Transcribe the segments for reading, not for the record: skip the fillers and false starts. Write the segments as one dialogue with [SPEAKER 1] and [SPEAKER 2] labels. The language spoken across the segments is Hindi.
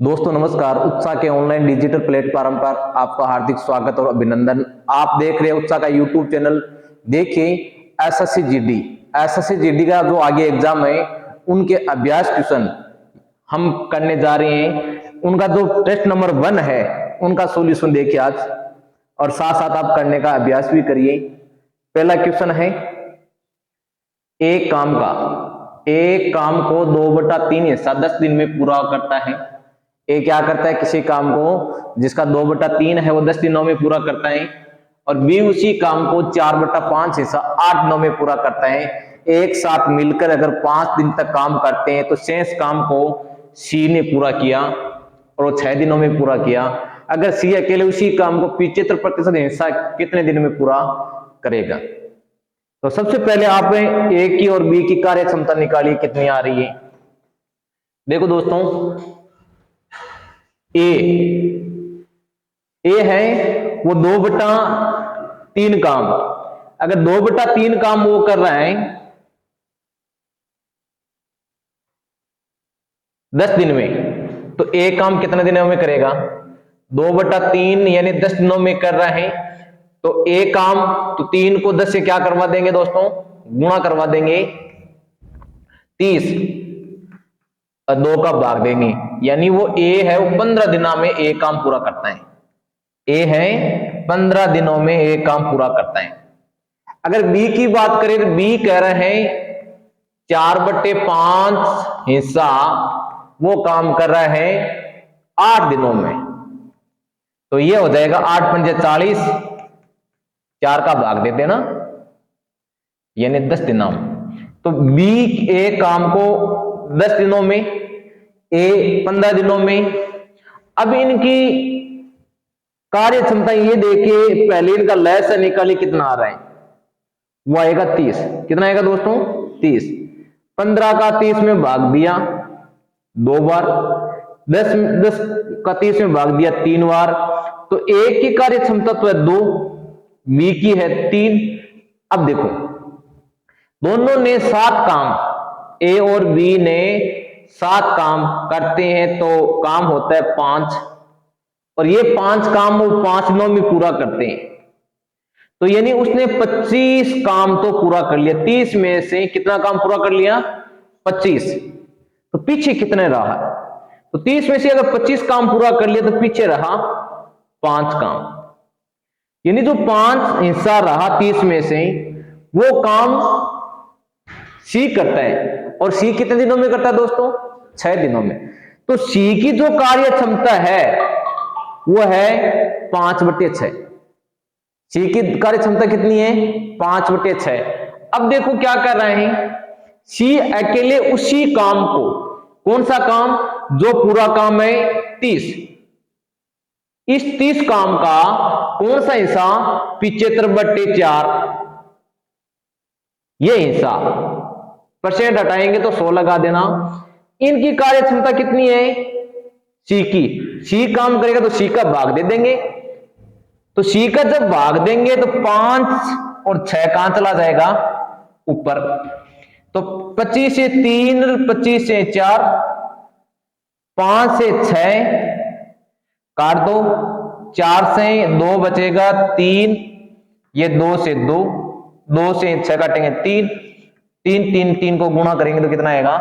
[SPEAKER 1] दोस्तों नमस्कार। उत्साह के ऑनलाइन डिजिटल प्लेटफॉर्म पर आपका हार्दिक स्वागत और अभिनंदन। आप देख रहे हैं उत्साह का यूट्यूब चैनल। देखिए एसएससी जीडी का जो आगे एग्जाम है उनके अभ्यास क्वेश्चन हम करने जा रहे हैं। उनका जो टेस्ट नंबर 1 है उनका सॉल्यूशन देखिए आज, और साथ साथ आप करने का अभ्यास भी करिए। पहला क्वेश्चन है, एक काम को 2/3 हिस्सा 10 दिन में पूरा करता है। ए क्या करता है, किसी काम को जिसका 2/3 है वो 10 दिनों में पूरा करता है, और बी उसी काम को 4/5 हिस्सा 8 दिनों में पूरा करता है। एक साथ मिलकर अगर 5 दिन तक काम करते हैं तो शेष काम को सी ने पूरा किया और वो 6 दिनों में पूरा किया। अगर सी अकेले उसी काम को 75% हिस्सा कितने दिन में पूरा करेगा? तो सबसे पहले आप ए की और बी की कार्य क्षमता निकालिए कितनी आ रही है। देखो दोस्तों, ए है वो 2/3 काम। अगर 2/3 काम वो कर रहा है 10 दिन में, तो ए काम कितने दिनों में करेगा? 2/3 यानी 10 दिनों में कर रहा है, तो ए काम तो 3 को 10 से क्या करवा देंगे दोस्तों? गुणा करवा देंगे 30 और 2 का भाग देंगे, यानी वो ए है वो 15 दिनों में ए काम पूरा करता है। ए है 15 दिनों में ए काम पूरा करता है। अगर बी की बात करें तो बी कह रहे हैं 4/5 हिस्सा वो काम कर रहा है 8 दिनों में, तो ये हो जाएगा 8 पंजे 40, 4 का भाग देते ना, यानी 10 दिनों में। तो बी ए काम को 10 दिनों में, ए 15 दिनों में। अब इनकी कार्य क्षमता ये देखिए, पहले इनका लय से निकाली कितना आ रहा है, वो आएगा 30। कितना आएगा दोस्तों? 30। 15 का 30 में भाग दिया 2 बार, 10 का 30 में भाग दिया 3 बार, तो ए की कार्य क्षमता तो है 2, बी की है 3। अब देखो दोनों ने 7 काम, ए और बी ने 7 काम करते हैं तो काम होता है 5, और ये 5 काम वो 5 दिनों में पूरा करते हैं, तो यानी उसने 25 काम तो पूरा कर लिया। 30 में से कितना काम पूरा कर लिया? 25। तो पीछे कितने रहा? तो 30 में से अगर 25 काम पूरा कर लिया तो पीछे रहा 5 काम, यानी जो 5 हिस्सा रहा 30 में से वो काम सी करता है, और सी कितने दिनों में करता है दोस्तों? 6 दिनों में। तो सी की जो कार्य क्षमता है वो है 5/6। सी की कार्य क्षमता कितनी है? 5/6। अब देखो क्या कर रहे हैं, सी अकेले उसी काम को, कौन सा काम? जो पूरा काम है 30, इस 30 काम का कौन सा हिस्सा? 75/4, ये हिस्सा। परसेंट हटाएंगे तो 100 लगा देना। इनकी कार्य क्षमता कितनी है? सी की, सी काम करेगा तो सी का भाग दे देंगे, तो सी का जब भाग देंगे तो 5 और 6 कहां चला जाएगा? ऊपर। तो 25 से 3, 25 से 4, 5 से 6 काट दो, 4 से 2 बचेगा 3, ये 2 से 2, 2 से 6 काटेंगे 3, 3 को गुणा करेंगे तो कितना आएगा?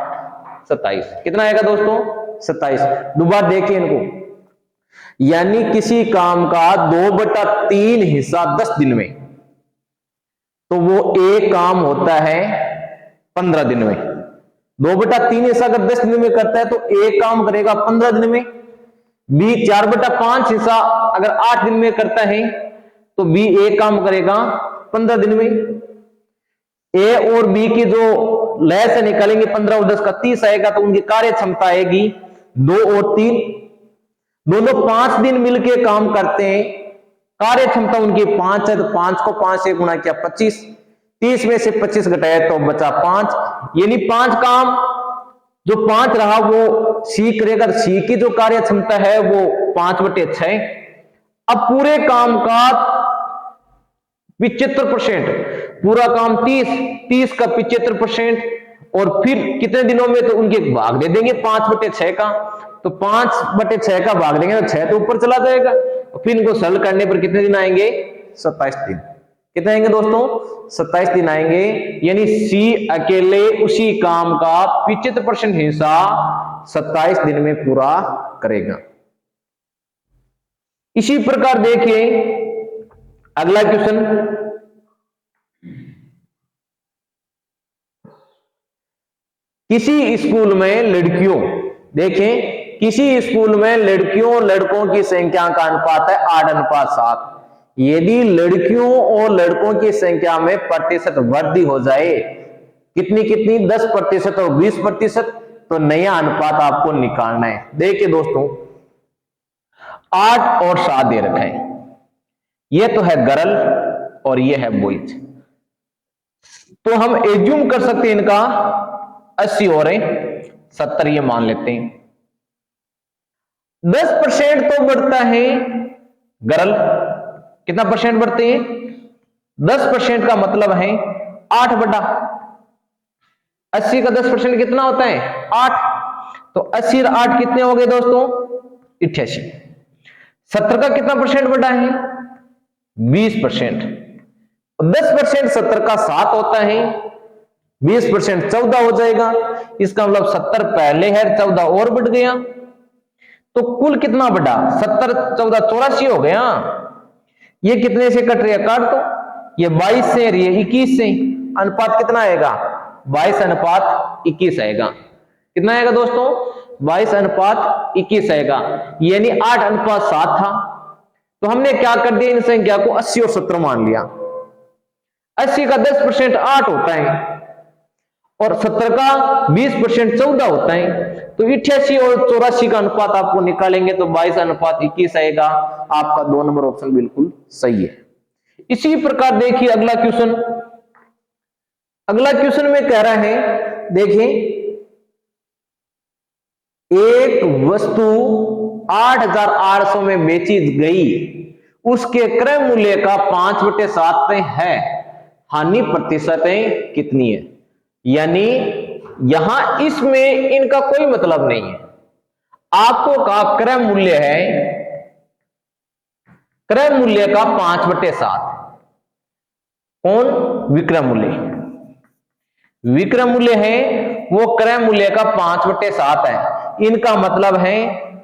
[SPEAKER 1] 27। कितना आएगा दोस्तों? 27। दोबारा देखिए इनको, यानी किसी काम का 2/3 हिस्सा 10 दिन में, तो वो एक काम होता है 15 दिन में। 2/3 हिस्सा अगर 10 दिन में करता है तो एक काम करेगा 15 दिन में। बी 4/5 हिस्सा अगर 8 दिन में करता है तो बी एक काम करेगा 15 दिन में। ए और बी की जो लय से निकालेंगे 15 और 10 का 30 आएगा, तो उनकी कार्य क्षमता आएगी 2 और 3। दोनों 5 दिन मिलके काम करते हैं, कार्य क्षमता उनकी 5 है, तो 5 को 5 से गुणा किया 25। 30 में से 25 घटाया तो बचा 5, यानी 5 काम जो 5 रहा वो सी करेगा। सी की जो कार्य क्षमता है वो 5/6। अब पूरे काम का 75%, पूरा काम 30 का 75%, और फिर कितने दिनों में? तो उनके भाग दे देंगे 5/6 का, तो 5/6 का भाग देंगे तो 6 तो ऊपर चला जाएगा। फिर इनको सरल करने पर कितने दिन आएंगे? 27 दिन। कितने आएंगे दोस्तों? 27 दिन आएंगे। यानी सी अकेले उसी काम का 75% हिस्सा 27 दिन में पूरा करेगा। इसी प्रकार देखिए अगला क्वेश्चन, किसी स्कूल में लड़कियों, देखें किसी स्कूल में लड़कियों लड़कों की संख्या का अनुपात है 8:7। यदि लड़कियों और लड़कों की संख्या में प्रतिशत वृद्धि हो जाए, कितनी कितनी? 10% और 20%, तो नया अनुपात आपको निकालना है। देखिए दोस्तों 8 और 7 दे रखा है, यह तो है गर्ल और यह है बॉयज। तो हम एज्यूम कर सकते हैं इनका 80 और 70 ये मान लेते हैं। 10% तो बढ़ता है गर्ल, कितना परसेंट बढ़ते हैं? 10% का मतलब है 8 बटा 80 का 10% कितना होता है? 8। तो 80 और 8 कितने हो गए दोस्तों? 88। 70 का कितना परसेंट बढ़ा है? 20%। 10% 70 का 7 होता है, 20% 14 हो जाएगा। इसका मतलब 70 पहले है, 14 और बढ़ गया, तो कुल कितना बढ़ा? 70 14 84 हो गया। ये कितने से कट रही है? काट दो। ये 22 से और ये 21 से, अनुपात कितना आएगा? 22:21 आएगा। कितना आएगा दोस्तों? 22:21 आएगा। यानी 8:7 था, तो हमने क्या कर दिया? इन संख्या को 80 और 70 मान लिया। 80 का 10% 8 होता है और 70 का 20% 14 होता है। तो 88 और 84 का अनुपात आपको निकालेंगे तो 22:21 आएगा। आपका 2 नंबर ऑप्शन बिल्कुल सही है। इसी प्रकार देखिए अगला क्वेश्चन। अगला क्वेश्चन में कह रहा है, देखिए एक वस्तु 8,800 में बेची गई, उसके क्रय मूल्य का 5/7 है, हानि प्रतिशत कितनी है? यानी यहां इसमें इनका कोई मतलब नहीं है। आपको का क्रय मूल्य है, क्रय मूल्य का 5/7। कौन? विक्रय मूल्य। विक्रय मूल्य है वो क्रय मूल्य का 5/7 है। इनका मतलब है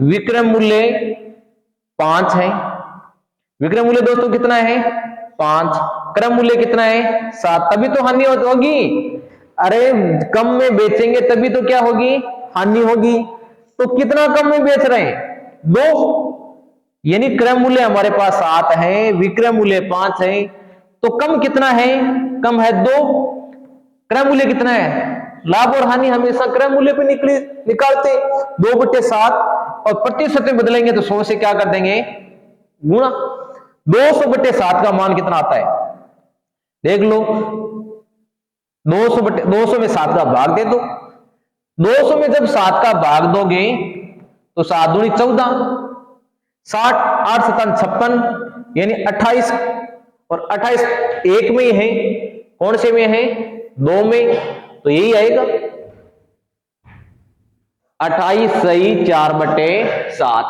[SPEAKER 1] विक्रय मूल्य 5 है। विक्रय मूल्य दोस्तों कितना है? 5। क्रय मूल्य कितना है? 7। तभी तो हानि होगी। अरे कम में बेचेंगे तभी तो क्या होगी? हानि होगी। तो कितना कम में बेच रहे हैं? 2। यानी क्रय मूल्य हमारे पास 7 है, विक्रय मूल्य 5 है, तो कम कितना है? कम है 2। क्रय मूल्य कितना है? लाभ और हानि हमेशा क्रय मूल्य पे निकालते 2/7 और प्रतिशत में बदलेंगे तो 100 से क्या कर देंगे? गुणा। 200/7 का मान कितना आता है? देख लो, 200 में 7 का भाग दे दो। 200 में जब 7 का भाग दोगे तो 7 दूनी 14, 60, 8 7 56, यानी 28, और 28 एक में ही है। कौन से में है? 2 में। तो यही आएगा 28 सही 4/7।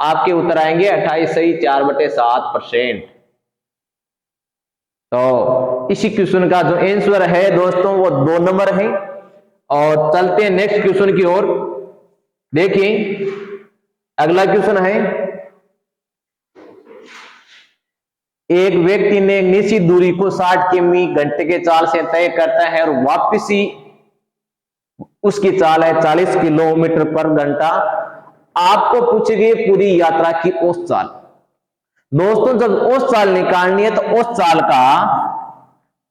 [SPEAKER 1] आपके उत्तर आएंगे 28 सही 4/7%। तो इसी क्वेश्चन का जो आंसर है दोस्तों वो 2 नंबर है। और चलते हैं नेक्स्ट क्वेश्चन की ओर। देखिए अगला क्वेश्चन है, एक व्यक्ति ने निश्चित दूरी को 60 किमी घंटे के चाल से तय करता है और वापसी उसकी चाल है 40 किलोमीटर पर घंटा। आपको पूछी गई पूरी यात्रा की औसत चाल। दोस्तों जब औसत चाल निकालनी है तो औसत चाल का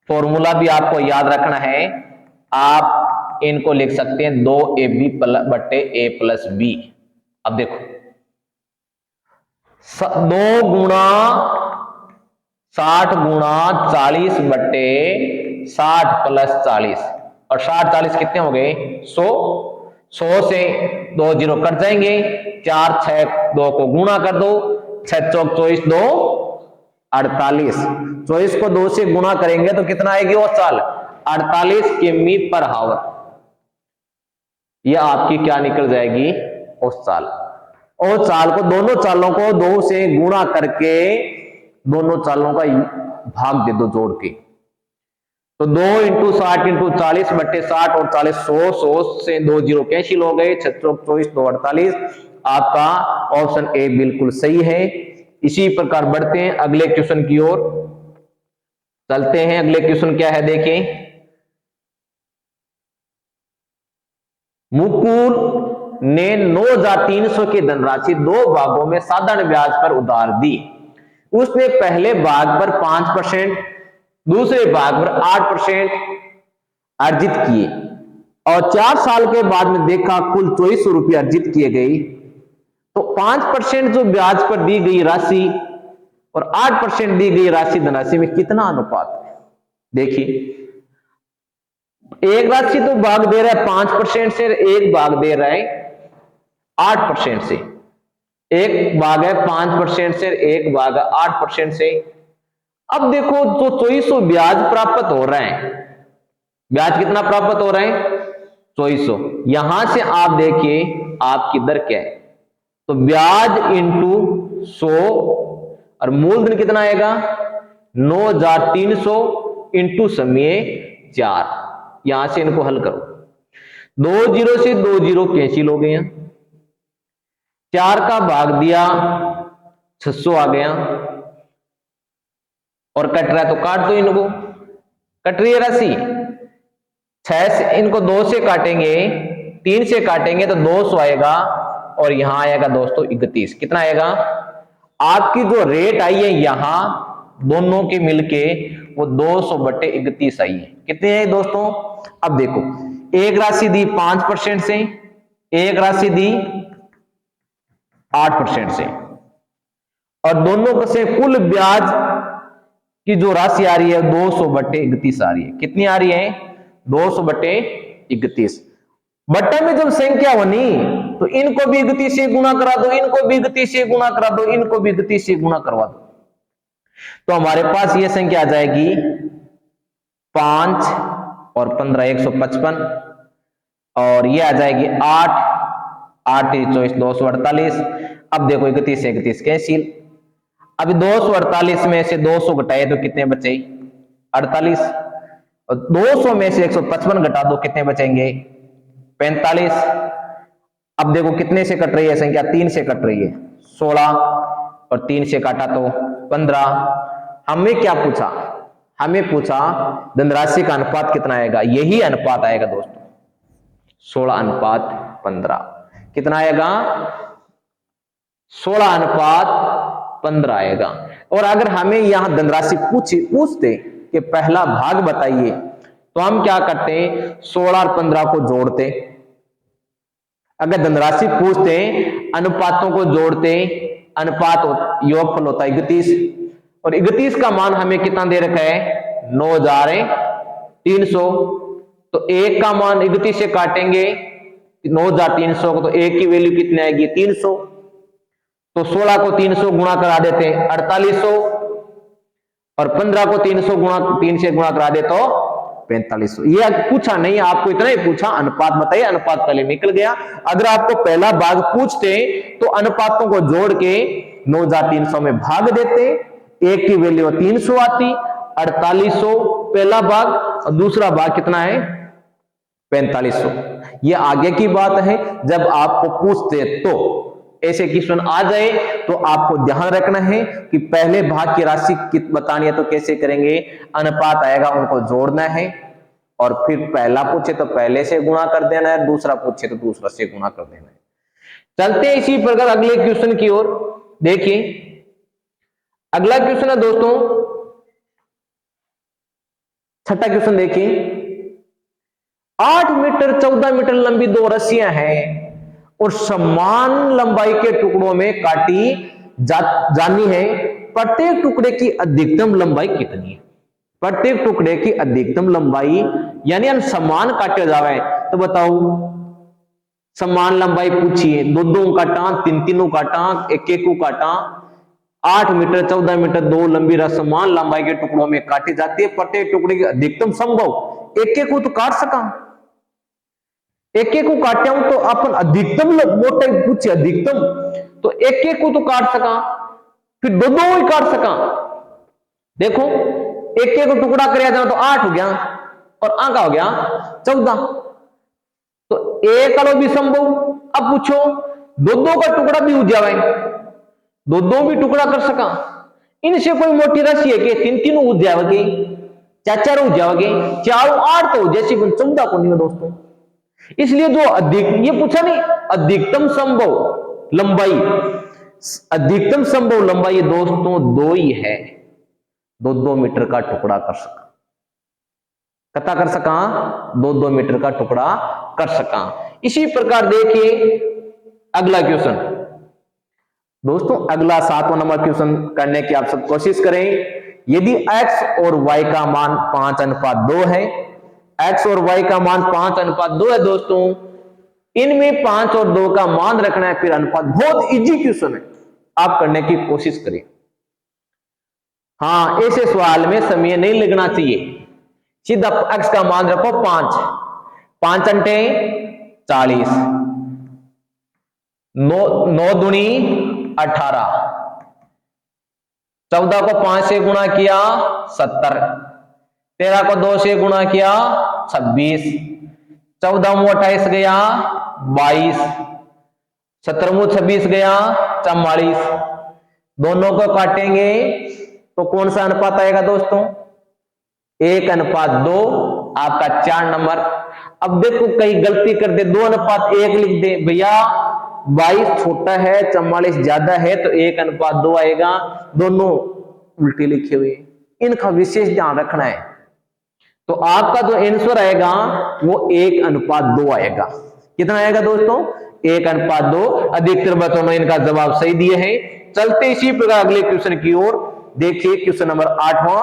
[SPEAKER 1] फॉर्मूला भी आपको याद रखना है। आप इनको लिख सकते हैं 2ab/a+b। अब देखो 2 गुणा 60 गुणा 40/60 + 40, और 60 40 कितने हो गए? 100। 100 से 2 0 कट जाएंगे, 4 6 2 को गुणा कर दो, 6 चौक 24, 2 48। 24 को 2 से गुणा करेंगे तो कितना आएगी वो चाल? 48 किमी पर हावर। यह आपकी क्या निकल जाएगी? उस चाल, और चाल को दोनों चालों को 2 से गुणा करके दोनों चालों का भाग दे दो जोड़ के। तो 2 × 60 × 40 बट्टे 60 और 40 100 से 2 जीरो कैंसिल हो गए, 6 24 2 48। आपका ऑप्शन ए बिल्कुल सही है। इसी प्रकार बढ़ते हैं अगले क्वेश्चन की ओर चलते हैं। अगले क्वेश्चन क्या है देखें। मुकुल ने 9,300 की धनराशि 2 भागों में साधारण ब्याज पर उधार दी। उसने पहले भाग पर 5%, दूसरे भाग पर 8% अर्जित किए और 4 साल के बाद में देखा कुल 2400 रुपये अर्जित किए गए। तो 5% जो ब्याज पर दी गई राशि और 8% दी गई राशि धनराशि में कितना अनुपात है? देखिए, एक राशि तो भाग दे रहा है 5% से, एक भाग दे रहा है 8% से। एक भाग है 5% से, एक भाग है 8% से। अब देखो जो 2400 ब्याज प्राप्त हो रहा है, ब्याज कितना प्राप्त हो रहा है? 2400। यहां से आप देखिए आपकी दर क्या है, तो ब्याज इंटू 100 और मूलधन कितना आएगा? 9,300 इंटू समय 4। यहां से इनको हल करो, 2 जीरो से 2 जीरो कैंसिल हो गए, 4 का भाग दिया 600 आ गया और कट रहा है तो काट दो इनको, कट रही है राशि। 6 से इनको 2 से काटेंगे, 3 से काटेंगे तो 200 आएगा और यहां आएगा दोस्तों 31। कितना आएगा? आपकी जो रेट आई है यहां दोनों के मिलके वो 200/31 आई है। कितनी है दोस्तों? अब देखो, एक राशि दी 5% से, एक राशि दी 8% से, और दोनों को से कुल ब्याज की जो राशि आ रही है 200/31 आ रही है। कितनी आ रही है? 200/31। बट्टे में जब संख्या बनी तो इनको भी 31 से गुणा करा दो, इनको भी 31 से गुणा करा दो, इनको भी 31 से गुणा करवा दो, तो हमारे पास यह संख्या आ जाएगी 5 और 15 155, और ये आ जाएगी 8 8 24 248। अब देखो 31 से 31 कैंसिल। अभी 248 में से 200 घटाए तो कितने बचे? 48। और 200 में से 155 घटा दो, कितने बचेंगे? 45। अब देखो कितने से कट रही है संख्या? 3 से कट रही है, 16 और 3 से काटा तो 15। हमें क्या पूछा? हमें पूछा धनराशि का अनुपात कितना आएगा? यही अनुपात आएगा दोस्तों, 16:15। कितना आएगा? 16:15 आएगा। और अगर हमें यहां धनराशि पूछते कि पहला भाग बताइए, तो हम क्या करते? 16 और 15 को जोड़ते। अगर धनराशि पूछते अनुपातों को जोड़ते, अनुपात योगफल होता है 31, और 31 का मान हमें कितना दे रखा है? 9,300। तो एक का मान 31 से काटेंगे 9,300 को, तो एक की वैल्यू कितनी आएगी? 300। तो 16 को 300 गुणा करा देते 4800, और 15 को 300 गुणा 3 से गुणा करा दे तो 4500। ये पूछा नहीं, आपको इतना ही पूछा अनुपात बताइए, अनुपात पहले निकल गया। अगर आपको पहला भाग पूछते तो अनुपातों को जोड़ के 9,300 में भाग देते, एक की वैल्यू 300 आती, 4800 पहला भाग, और दूसरा भाग कितना है? 4500। ये आगे की बात है, जब आपको पूछते तो ऐसे क्वेश्चन आ जाए तो आपको ध्यान रखना है कि पहले भाग की राशि बतानी है तो कैसे करेंगे? अनुपात आएगा, उनको जोड़ना है, और फिर पहला पूछे तो पहले से गुणा कर देना है, दूसरा पूछे तो दूसरा से गुणा कर देना है। चलते हैं इसी प्रकार अगले क्वेश्चन की ओर। देखिए अगला क्वेश्चन है दोस्तों, छठा क्वेश्चन देखिए। 8 मीटर 14 मीटर लंबी 2 रस्सियां हैं और समान लंबाई के टुकड़ों में काटी जानी है। प्रत्येक टुकड़े की अधिकतम लंबाई कितनी है? प्रत्येक टुकड़े की अधिकतम लंबाई, यानी समान काटे जावे, तो बताओ समान लंबाई पूछिए, 2 काटा, 3 काटा, 1 काटा। 8 मीटर 14 मीटर 2 लंबी समान लंबाई के टुकड़ों में काटी जाती है। प्रत्येक टुकड़े की अधिकतम संभव 1 को तो काट सका, एक एक को काटे हूं तो अपन अधिकतम मोटे पूछे अधिकतम, तो एक एक को तो काट सका, फिर दो दो ही काट सका। देखो एक एक को टुकड़ा कर जाए तो 8 हो गया और आंका हो गया 14, तो एक अलो भी संभव। अब पूछो दो दो का टुकड़ा भी हो जाए, दो दो भी टुकड़ा कर सका, इनसे कोई मोटी राशि है कि तीन तीन हो जाओगे, चार चार हो जाओगे, चार 8 तो जैसी 14 को नहीं है दोस्तों। इसलिए जो अधिक ये पूछा नहीं, अधिकतम संभव लंबाई, अधिकतम संभव लंबाई दोस्तों 2 ही है, 2-2 मीटर का टुकड़ा कर सका, कता कर सका 2-2 मीटर का टुकड़ा कर सका। इसी प्रकार देखिए अगला क्वेश्चन दोस्तों, अगला 7वां नंबर क्वेश्चन करने की आप सब कोशिश करें। यदि x और y का मान 5:2 है, x और y का मान 5:2 है दोस्तों, इनमें 5 और 2 का मान रखना है, फिर अनुपात। बहुत इजी क्वेश्चन है, आप करने की कोशिश करें। हाँ, ऐसे सवाल में समय नहीं लगना चाहिए, सीधा x का मान रखो 5, 5 अंटे 40, 9 दूनी 18, 14 को 5 से गुणा किया 70, 13 को 2 से गुणा किया 26, 14 में 28 गया 22, 17 में 26 गया 44, दोनों को काटेंगे तो कौन सा अनुपात आएगा दोस्तों? 1:2, आपका 4 नंबर। अब देखो कहीं गलती कर दे, 2:1 लिख दे भैया, 22 छोटा है 44 ज्यादा है, तो 1:2 आएगा। दोनों उल्टे लिखे हुए, इनका विशेष ध्यान रखना है। तो आपका जो आंसर आएगा वो 1:2 आएगा। कितना आएगा दोस्तों? 1:2। अधिकतर बच्चों ने इनका जवाब सही दिए हैं। चलते इसी प्रकार अगले क्वेश्चन की ओर। देखिए क्वेश्चन नंबर 8वां।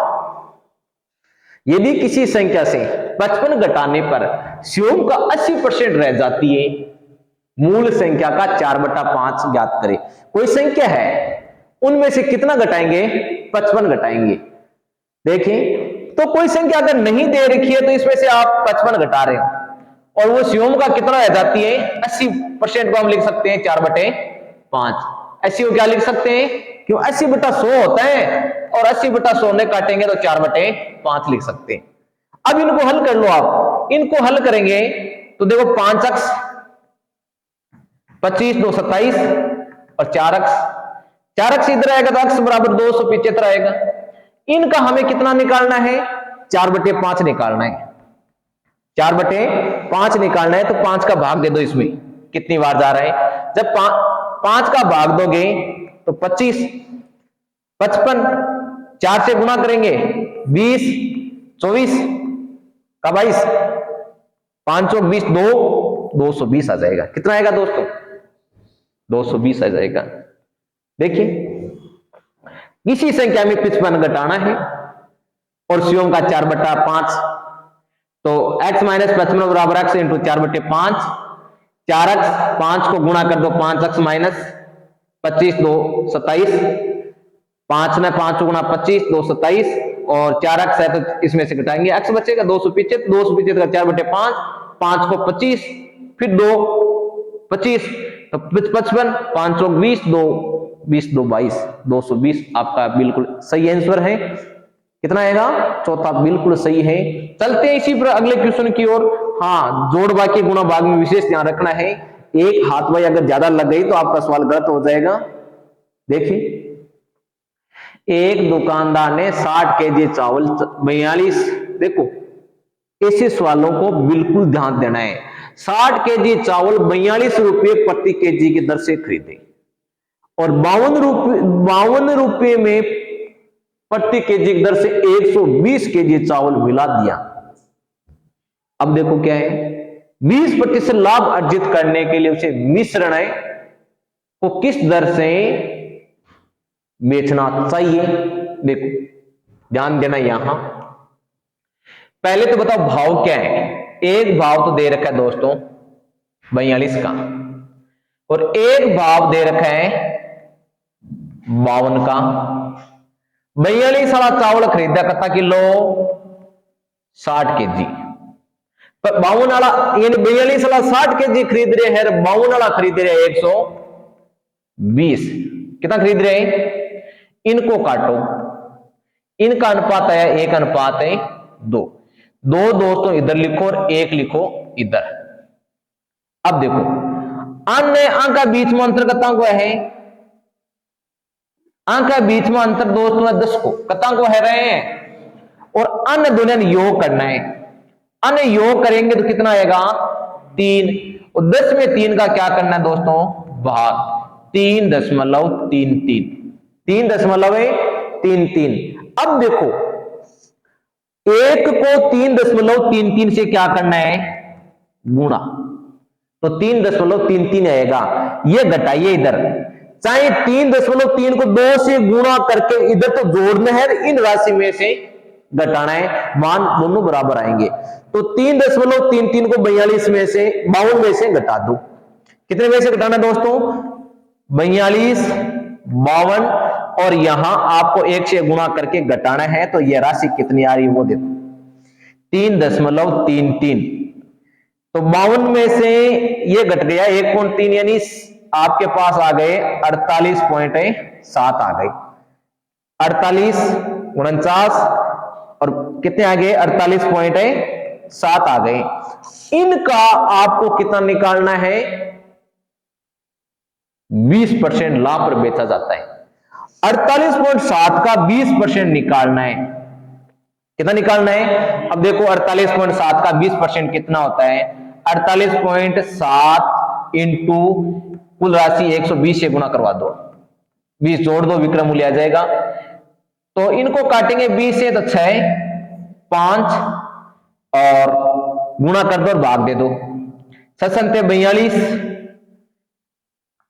[SPEAKER 1] यदि किसी संख्या से 55 घटाने पर स्योम का 80% रह जाती है, मूल संख्या का 4/5 ज्ञात करें। कोई संख्या है, उनमें से कितना घटाएंगे? 55 घटाएंगे। देखिए, तो कोई संख्या अगर नहीं दे रखी है तो इसमें से आप 55 घटा रहे हो और वो स्योम का कितना रह जाती है? 80% को हम लिख सकते हैं 4/5। 80 को क्या लिख सकते हैं? क्यों 80/100 होता है और 80/100 ने काटेंगे तो 4/5 लिख सकते हैं। अब इनको हल कर लो आप। इनको हल करेंगे तो देखो 5x 25 2 27 और 4x इधर आएगा तो x बराबर 275 आएगा। इनका हमें कितना निकालना है? 4/5 निकालना है। 4/5 निकालना है तो 5 का भाग दे दो। इसमें कितनी बार जा रहा है? जब 5 का भाग दोगे तो 25, 55, 4 से गुणा करेंगे 20, 24 का 22, 5 और 20 220 आ जाएगा। कितना आएगा दोस्तों? 220 आ जाएगा। देखिए, इसी संख्या में 55 घटाना है और स्योम का 4/5, तो x - 55 बराबर x इंटू 4/5। 4x 5 को गुणा कर दो, 5x - 25 2 27, 5 में 5 गुणा 25 2 27 और 4x है तो इसमें से घटाएंगे, x बचेगा 275, 275 का 4/5, 5 को 25 फिर 2 25 तो 55, 5 और 20 2 20 2 22, 220 आपका बिल्कुल सही आंसर है। कितना आएगा? चौथा बिल्कुल सही है। चलते हैं इसी पर अगले क्वेश्चन की ओर। हाँ, जोड़ भाग के गुणा भाग में विशेष ध्यान रखना है। एक हाथ भाई अगर ज्यादा लग गई तो आपका सवाल गलत हो जाएगा। देखिए, एक दुकानदार ने 60 केजी चावल 42, देखो ऐसे सवालों को बिल्कुल ध्यान देना है। 60 केजी चावल 42 रुपये प्रति केजी की दर से खरीदे और 52 रुपये में प्रति केजी की दर से 120 केजी चावल मिला दिया। अब देखो क्या है, 20% लाभ अर्जित करने के लिए उसे मिश्रण को किस दर से बेचना चाहिए? देखो ध्यान देना यहां। पहले तो बताओ भाव क्या है। एक भाव तो दे रखा है दोस्तों 42 का और एक भाव दे रखा है 52 का। 42 वाला चावल खरीदा कता किलो? 60 केजी। पर 52 वाला यानी 42 वाला 60 केजी खरीद रहे हैं, 52 वाला खरीद रहे हैं 120। कितना खरीद रहे हैं? इनको काटो, इनका अनुपात आया 1:2। दो दोस्तों इधर लिखो और 1 लिखो इधर। अब देखो अन्य अंक का बीच में अंतर कितना को है? अंक का बीच में अंतर दोस्तों 10 को कितना को है रहे हैं, और अन्य दोनों ने योग करना है। अन्य योग करेंगे तो कितना आएगा? 3। और 10 में 3 का क्या करना है दोस्तों? भाग। 3.33 3.33। अब देखो 1 को 3.33 से क्या करना है? गुणा, तो 3.33 आएगा। ये घटाइए इधर, चाहे 3.3 को 2 से गुणा करके इधर तो जोड़ना है, इन राशि में से घटाना है, मान दोनों बराबर आएंगे। तो 3.33 को 42 में से 52 में से घटा दो। कितने में से घटाना दोस्तों? 42, 52, और यहां आपको 1 से गुणा करके घटाना है। तो यह राशि कितनी आ रही है वो देखो, 3.33। तो 52 में से ये घट गया 1.3, यानी आपके पास आ गए 48.7 आ गए। 48 49 और कितने आ गए? 48.7 आ गए। इनका आपको कितना निकालना है? 20% लाभ पर बेचा जाता है। 48.7 का 20% निकालना है। कितना निकालना है? अब देखो 48.7 का 20% कितना होता है? 48.7 इंटू कुल राशि 120 से गुणा करवा दो, 20 जोड़ दो, विक्रम मूल्य आ जाएगा। तो इनको काटेंगे 20 से तो 6 5 और गुणा कर दो और भाग दे दो। 6 42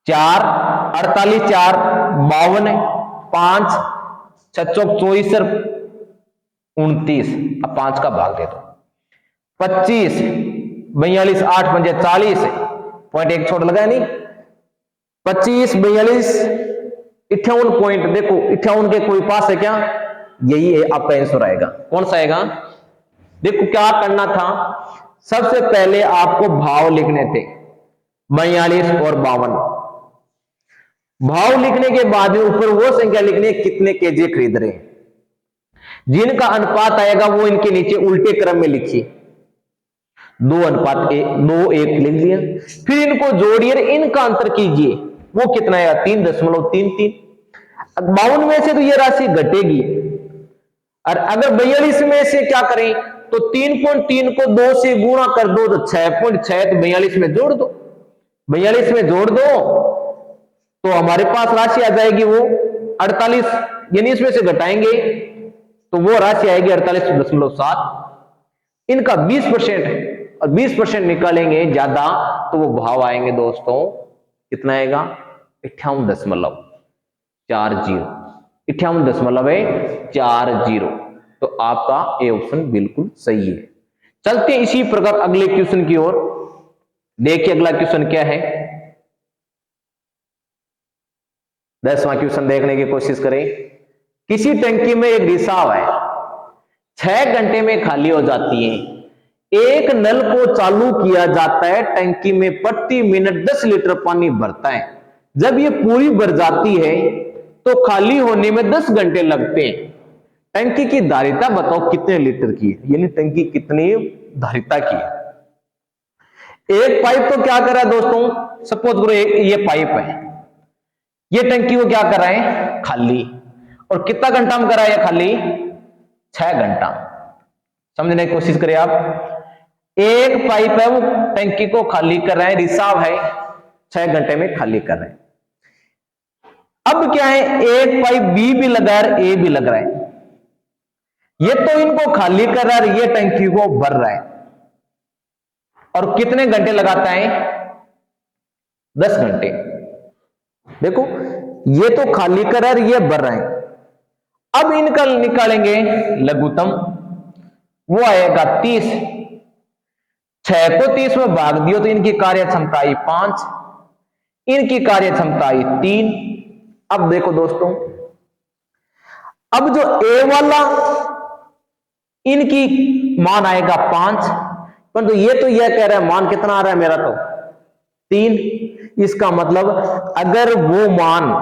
[SPEAKER 1] 4 48 4 52 5 6 24 29। अब 5 का भाग दे दो। 25 42 8 5 40 पॉइंट 1 छोड़ लगा नहीं। 25 42 58 पॉइंट, देखो 58 के कोई पास है क्या? यही है आपका आंसर आएगा। कौन सा आएगा? देखो क्या करना था, सबसे पहले आपको भाव लिखने थे 42 और 52। भाव लिखने के बाद में ऊपर वो संख्या लिखनी कितने केजी खरीद रहे हैं, जिनका अनुपात आएगा वो इनके नीचे उल्टे क्रम में लिखिए। 2:1 लिख दिया। फिर इनको जोड़िए, इनका अंतर कीजिए, वो कितना आएगा? 3.33। 52 में से तो ये राशि घटेगी, और अगर 42 में से क्या करें तो 3.3 को 2 से गुणा कर दो तो 6.6, तो 42 में जोड़ दो। 42 में जोड़ दो तो हमारे पास राशि आ जाएगी वो 48, यानी इसमें से घटाएंगे तो वो राशि आएगी 48.7। इनका 20% और 20% निकालेंगे ज्यादा तो वो भाव आएंगे दोस्तों, कितना आएगा? 58.40। 58.40। तो आपका ए ऑप्शन बिल्कुल सही है। चलते हैं इसी प्रकार अगले क्वेश्चन की ओर। देखिए अगला क्वेश्चन क्या है, 10वां क्वेश्चन देखने की कोशिश करें। किसी टंकी में एक रिसाव है, 6 घंटे में खाली हो जाती है। एक नल को चालू किया जाता है, टंकी में प्रति मिनट 10 लीटर पानी भरता है। जब ये पूरी भर जाती है तो खाली होने में 10 घंटे लगते हैं। टंकी की धारिता बताओ कितने लीटर की है, यानी टंकी कितनी धारिता की है। एक पाइप तो क्या कर रहा है दोस्तों, सपोज करो ये पाइप है, ये टंकी को क्या कर रहा है? खाली। और कितना घंटा में कर रहा है खाली? 6 घंटा। समझने की कोशिश करें आप। एक पाइप है वो टंकी को खाली कर रहा है, रिसाव है, 6 घंटे में खाली कर रहे हैं। अब क्या है, एक पाइप बी भी लगा है, ए भी लग रहा है। ये तो इनको खाली कर रहा है, ये टंकी को भर रहा है। और कितने घंटे लगाता है? 10 घंटे। देखो ये तो खाली कर रहा है, ये भर रहा है। अब इनका निकालेंगे लघुत्तम, वो आएगा 30। 6 को 30 में भाग दियो तो इनकी कार्य क्षमता आई 5, इनकी कार्य क्षमता आई 3। अब देखो दोस्तों, अब जो ए वाला इनकी मान आएगा 5, परंतु ये तो यह कह रहा है मान कितना आ रहा है मेरा, तो 3। इसका मतलब अगर वो मान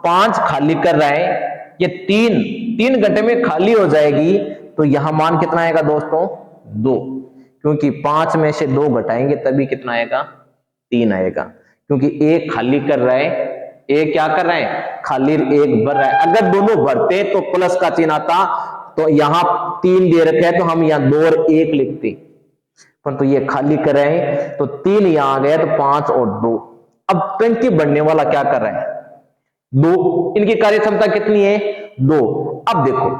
[SPEAKER 1] 5 खाली कर रहा है, ये 3 घंटे में खाली हो जाएगी, तो यहां मान कितना आएगा दोस्तों, 2, क्योंकि 5 में से 2 घटाएंगे तभी कितना आएगा, 3 आएगा, क्योंकि एक खाली कर रहा है, एक क्या कर रहा है, खाली, एक भर रहा है। अगर दोनों भरते तो प्लस का चिन्ह आता, तो यहां 3 दे रखा है तो हम यहां 2 और 1 लिखते, परंतु ये खाली कर रहे हैं तो 3 यहां आ गया, तो 5 और 2। अब टंकी बढ़ने वाला क्या कर रहा है, 2। इनकी कार्य क्षमता कितनी है, 2। अब देखो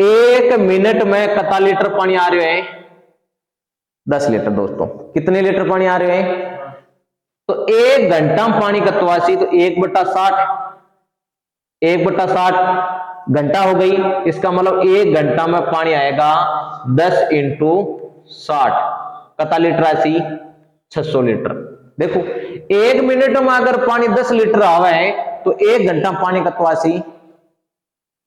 [SPEAKER 1] 1 मिनट में कितना लीटर पानी आ रहे हैं, 10 लीटर दोस्तों। कितने लीटर पानी आ रहे हैं, तो 1 घंटा में पानी कतवासी, तो 1/60, 1/60 घंटा हो गई। इसका मतलब 1 घंटा में पानी आएगा 10 × 60, कितना लीटर ऐसी, 600 लीटर। देखो 1 मिनट में अगर पानी 10 लीटर आवा है, तो 1 घंटा में पानी कतवासी,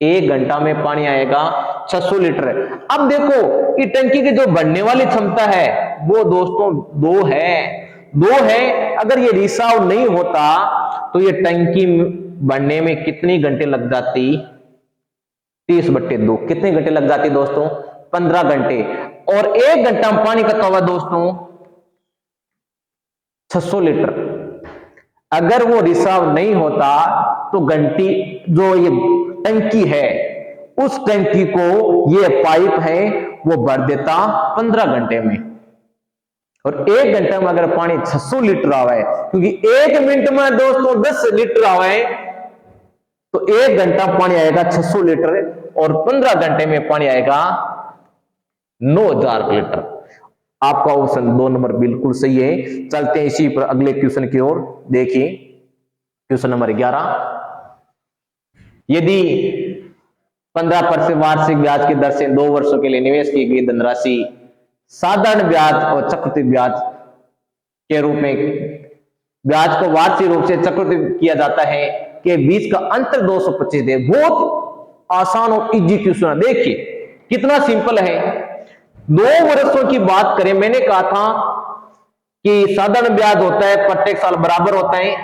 [SPEAKER 1] 1 घंटा में पानी आएगा 600 लीटर। अब देखो कि टंकी की जो बढ़ने वाली क्षमता है वो दोस्तों 2 है। अगर ये रिसाव नहीं होता तो ये टंकी बढ़ने में कितनी घंटे लग जाती, 30/2। कितने घंटे लग जाती दोस्तों, 15 घंटे। और 1 घंटा में पानी कितना हुआ दोस्तों, 600 लीटर। अगर वो रिसाव नहीं होता तो घंटी जो ये टंकी है, उस टंकी को ये पाइप है वो भर देता 15 घंटे में। और 1 घंटे में अगर पानी 600 लीटर आवा है, क्योंकि 1 मिनट में दोस्तों 10 लीटर आवा है, तो 1 घंटा पानी आएगा 600 लीटर, और 15 घंटे में पानी आएगा 9000 लीटर। आपका ऑप्शन 2 नंबर बिल्कुल सही है। चलते हैं इसी पर अगले क्वेश्चन की ओर। देखिए क्वेश्चन नंबर 11, यदि 15% वार्षिक ब्याज की दर से 2 वर्षों के लिए निवेश की गई धनराशि साधारण ब्याज और चक्रवृद्धि ब्याज के रूप में, ब्याज को वार्षिक रूप से चक्रवृद्धि किया जाता है, के बीच का अंतर 225 दे। बहुत आसान और इजी क्वेश्चन है। देखिए कितना सिंपल है। 2 वर्षों की बात करें, मैंने कहा था कि साधारण ब्याज होता है प्रत्येक साल बराबर होता है,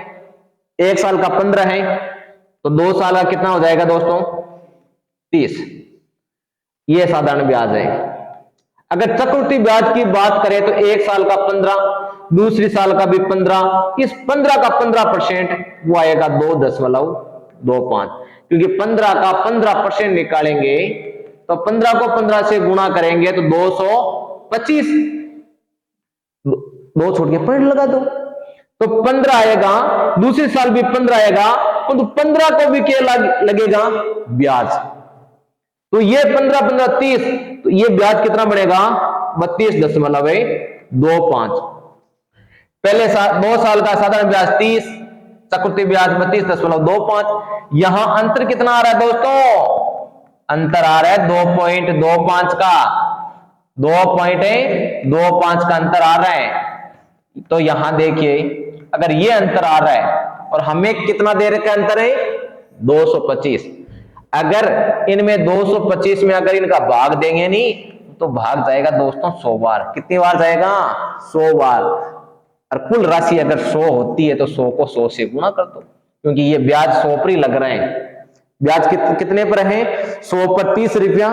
[SPEAKER 1] 1 साल का 15 है, तो 2 साल का कितना हो जाएगा दोस्तों, 30। ये साधारण ब्याज है। अगर चक्रवृद्धि ब्याज की बात करें तो 1 साल का 15, दूसरी साल का भी 15, इस 15 का 15% वो आएगा 2.25, क्योंकि 15 का 15% निकालेंगे तो 15 को 15 से गुणा करेंगे तो 225, 2 छोड़ के पॉइंट लगा दो, तो 15 आएगा, दूसरी साल भी 15 आएगा, तो 15 को भी क्या लगेगा, ब्याज। तो ये 15 30, तो ये ब्याज कितना बढ़ेगा, 32.25। पहले 2 साल का साधारण ब्याज 30, चक्रवृद्धि ब्याज 32.25। यहां अंतर कितना आ रहा है दोस्तों, अंतर आ रहा है 2.25 का, 2.25 का अंतर आ रहा है। तो यहां देखिए अगर ये अंतर आ रहा है और हमें कितना दे रखा है, अंतर है 225। अगर इनमें 225 में अगर इनका भाग देंगे नहीं तो भाग जाएगा दोस्तों 100 बार। कितनी बार जाएगा, 100 बार। और कुल राशि अगर 100 होती है तो 100 को 100 से गुणा कर दो, क्योंकि ये ब्याज 100 पर ही लग रहे हैं। ब्याज कितने पर है, 100 पर 30 रुपया,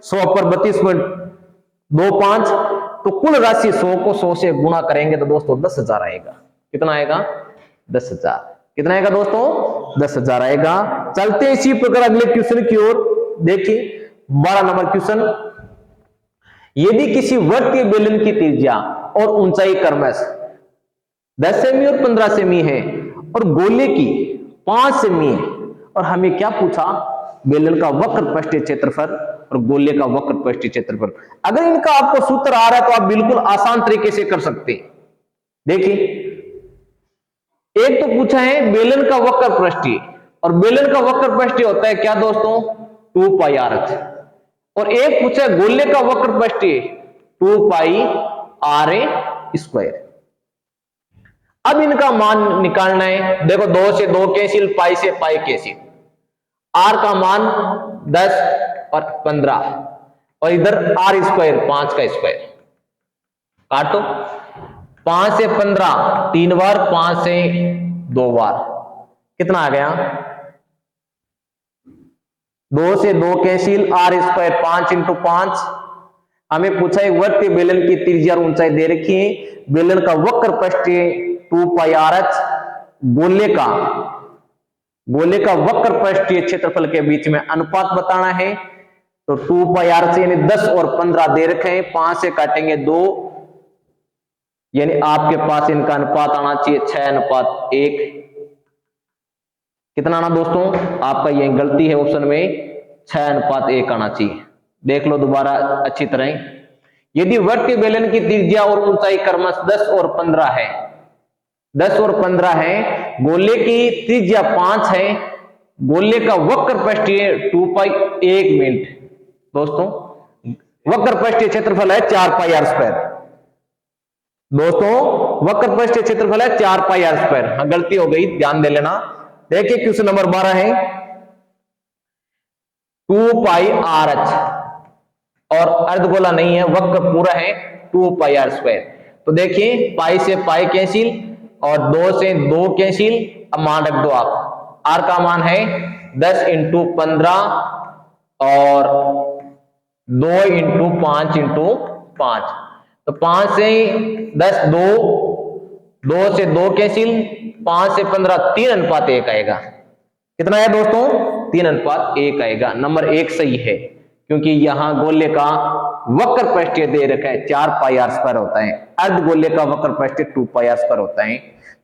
[SPEAKER 1] 100 पर 32.25, तो कुल राशि 100 को 100 से गुणा करेंगे तो दोस्तों 10,000 आएगा। कितना आएगा, 10,000। कितना आएगा दोस्तों, 10,000 आएगा। चलते इसी प्रकार अगले क्वेश्चन की ओर। देखिए 12 नंबर क्वेश्चन, यदि किसी वर्तीय बेलन की त्रिज्या और ऊंचाई क्रमश 10 सेमी और 15 सेमी है और गोले की 5 सेमी है, और हमें क्या पूछा, बेलन का वक्र पृष्ठीय क्षेत्रफल और गोले का वक्र पृष्ठीय क्षेत्रफल। अगर इनका आपको सूत्र आ रहा है तो आप बिल्कुल आसान तरीके से कर सकते हैं। देखिए एक तो पूछा है बेलन का वक्र पृष्ठीय, और बेलन का वक्र पृष्ठीय होता है क्या दोस्तों, 2πr। और एक पूछा है गोले का वक्र पृष्ठीय 2πr²। अब इनका मान निकालना है। देखो 2 से 2 कैंसिल, पाई से पाई कैंसिल, r का मान 10 और 15, और इधर r², 5 का स्क्वायर। काटो। 5 से 15 3 बार, 5 से 2 बार, कितना आ गया? 2 से 2 कैंसिल, आर स्क्वायर 5 इंटू 5। हमें पूछा है वर्ती बेलन की त्रिज्या और ऊंचाई दे रखी है, बेलन का वक्र पृष्ठ 2 पाई आर एच, गोले का वक्र पृष्ठीय क्षेत्रफल के बीच में अनुपात बताना है। तो 2 पाई आर एच यानी 10 और 15 दे रखे हैं, 5 से काटेंगे 2, यानी आपके पास इनका अनुपात आना चाहिए 6:1। कितना आना दोस्तों? आपका ये गलती है ऑप्शन में, 6:1 आना चाहिए। देख लो दोबारा अच्छी तरह। यदि वर्ती बेलन की त्रिज्या और ऊंचाई क्रमश 10 और 15 है, 10 और 15 है, गोले की त्रिज्या 5 है, गोले का वक्र पृष्ठीय 2 पाई, 1 मिनट दोस्तों, वक्र पृष्ठीय क्षेत्रफल है 4 पाई आर स्क्वायर। दोस्तों वक्र पृष्ठीय क्षेत्रफल है 4 पाई आर स्क्वायर। हाँ गलती हो गई, ध्यान दे लेना। देखिए क्वेश्चन नंबर 12 है 2 पाई आर एच और अर्धगोला नहीं है, वक्र पूरा है 2 पाई आर स्क्वायर। तो देखिए पाई से पाई कैंसिल और 2 से 2 कैंसिल, अब मान रख दो आप। आर का मान है 10 इंटू 15 और 2 इंटू 5 इंटू 5। तो 5 से 10 2 से 2 कैंसिल, 5 से 15 3:1 आएगा। कितना है दोस्तों? 3:1 आएगा। नंबर 1 सही है, क्योंकि यहां गोले का वक्र पृष्ठीय दे रखा है 4 पाई आर स्क्वायर होता है, अर्ध गोले का वक्र पृष्ठीय 2 पाई आर स्क्वायर होता है।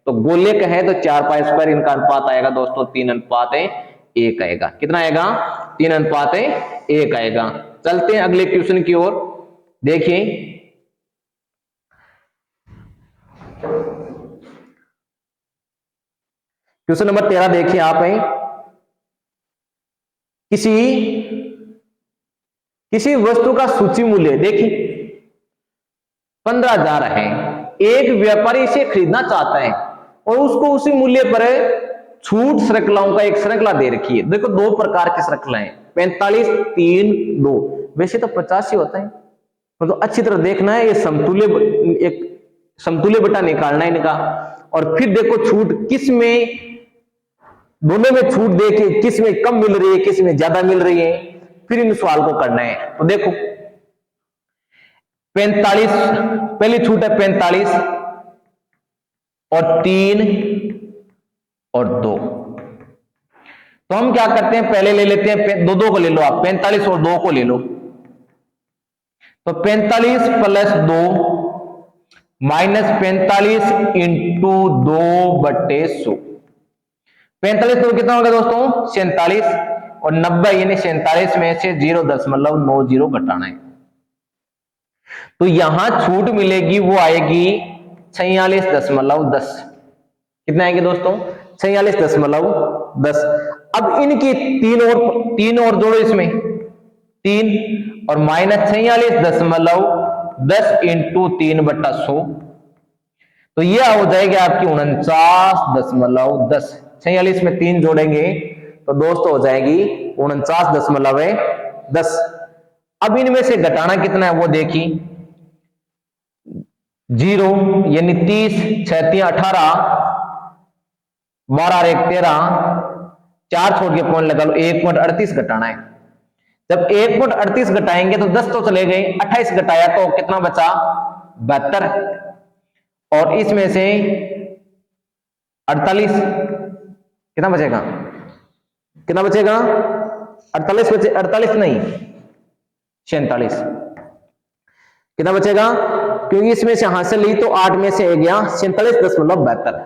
[SPEAKER 1] तो गोले का है तो 4 पाई स्क्वायर, इनका अनुपात आएगा दोस्तों 3:1 आएगा। कितना आएगा? 3:1 आएगा। चलते हैं अगले क्वेश्चन की ओर। देखिए क्वेश्चन नंबर 13 देखिए आप हैं, किसी वस्तु का सूची मूल्य देखिए 15,000 है, एक व्यापारी इसे खरीदना चाहता है और उसको उसी मूल्य पर छूट श्रृंखलाओं का एक श्रृंखला दे रखी है। देखो 2 प्रकार की श्रृंखलाएं, 45 3 2, वैसे तो 50 ही होता है, तो अच्छी तरह देखना है। ये एक समतुल्य बटा निकालना है इनका, और फिर देखो छूट किस में, दोनों में छूट देके किस में कम मिल रही है, किस में ज्यादा मिल रही है, फिर इन सवाल को करना है। तो देखो 45, पहली छूट है 45 और 3 और 2। तो हम क्या करते हैं, पहले ले लेते हैं 2 को ले लो आप, 45 और 2 को ले लो। तो 45 प्लस 2 माइनस 45 इंटू 2/100। 45 तो कितना होगा दोस्तों? 47, और 90 यानी 47 में से 0.90 घटाना है। तो यहां छूट मिलेगी वो आएगी 46.10। कितना आएगी दोस्तों? 46.10। अब इनकी 3 और जोड़ो, इसमें 3 और माइनस 46.10 इंटू 3/100। तो यह हो जाएगी आपकी 49.10। 46 में 3 जोड़ेंगे तो दोस्तों हो जाएगी 49.10। अब इनमें से घटाना कितना है वो देखिए, 0 यानी 30, 6 3 18, 12 1 13, 4 छोड़ के पॉइंट लगा लो, 1.38 घटाना है। जब 1.38 घटाएंगे तो 10 तो चले गए, 28 घटाया तो कितना बचा? 72। और इसमें से 48 कितना बचेगा? कितना बचेगा? 48 बचे, 48 नहीं 47। कितना बचेगा? क्योंकि इसमें से हासिल ली तो 8 में से गया 47.72।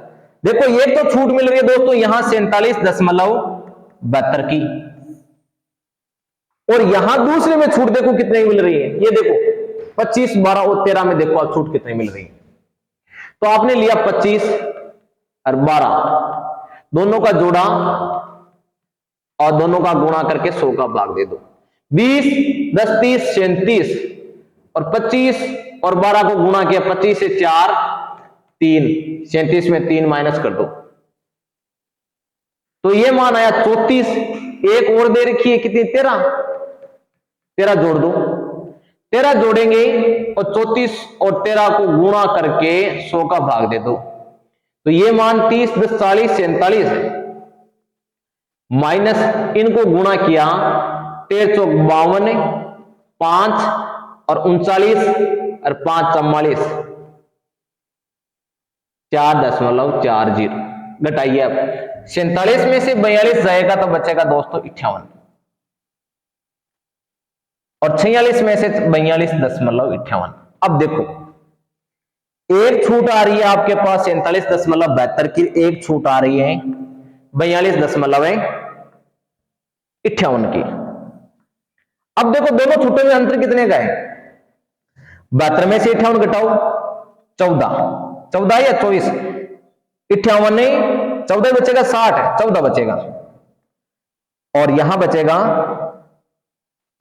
[SPEAKER 1] देखो ये तो छूट मिल रही है दोस्तों यहां 47.72 की, और यहां दूसरे में छूट देखो कितनी मिल रही है, ये देखो 25 12 और 13 में देखो आप छूट कितनी मिल रही है। तो आपने लिया 25 और 12, दोनों का जोड़ा और दोनों का गुणा करके 100 का भाग दे दो। 20 10 30 37, और 25 और 12 को गुणा किया, 25 से 4 3, 37 में 3 माइनस कर दो तो ये मान आया 34। एक और दे रखी है कितनी? 13 जोड़ दो, 13 जोड़ेंगे और 34 और 13 को गुणा करके 100 का भाग दे दो, तो ये मान 30 10 40 47 है, माइनस इनको गुणा किया 13 चौक 52, 5 और 39 और 5 44, 4.40 घटाइए। अब 47 में से 42 जाएगा तो बचेगा दोस्तों 58, और 46 में से 42.58। अब देखो एक छूट आ रही है आपके पास 47.72 की, एक छूट आ रही है 42.58 की। अब देखो दोनों छूटों में अंतर कितने का है, 72 में से 58 घटाओ 14 या 24, 58 नहीं 14 बचेगा, 60 14 बचेगा, और यहां बचेगा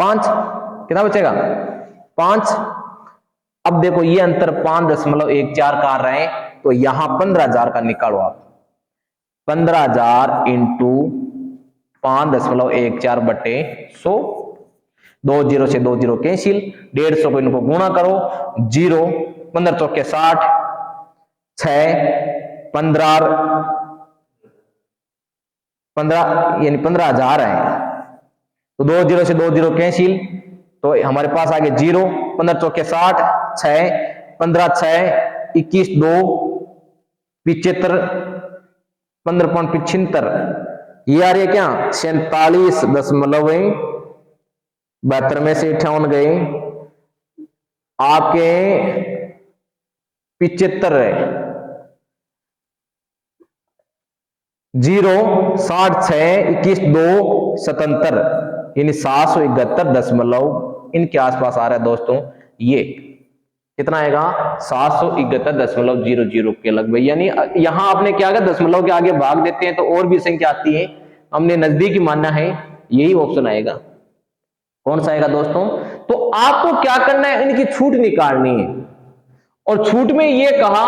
[SPEAKER 1] 5, कितना बचेगा 5। अब देखो ये अंतर 5.14 का आ रहा है, तो यहां 15,000 का निकालो आप, 15,000 इंटू 5.14 बटे 100, 2 जीरो से 2 जीरो कैंसिल, 150 को इनको गुणा करो, 0 15 चौके 60, 6 15 यानी 15,000 है, तो 2 जीरो से 2 जीरो कैंसिल, तो हमारे पास आ गए 0, 15 चौके 60, 6 15 6 21 2 75, 15.75, ये आ रही है क्या 47.72 में से 58 गए आपके 75 है, 0 60 6 21 2 77, यानी 771 इनके आसपास आ रहा है दोस्तों। ये कितना आएगा 771.00 के लगभग, यानी यहां आपने क्या किया दशमलव के आगे भाग देते हैं तो और भी संख्या आती है, हमने नजदीकी मानना है, यही ऑप्शन आएगा। कौन सा आएगा दोस्तों, तो आपको क्या करना है, इनकी छूट निकालनी है, और छूट में यह कहा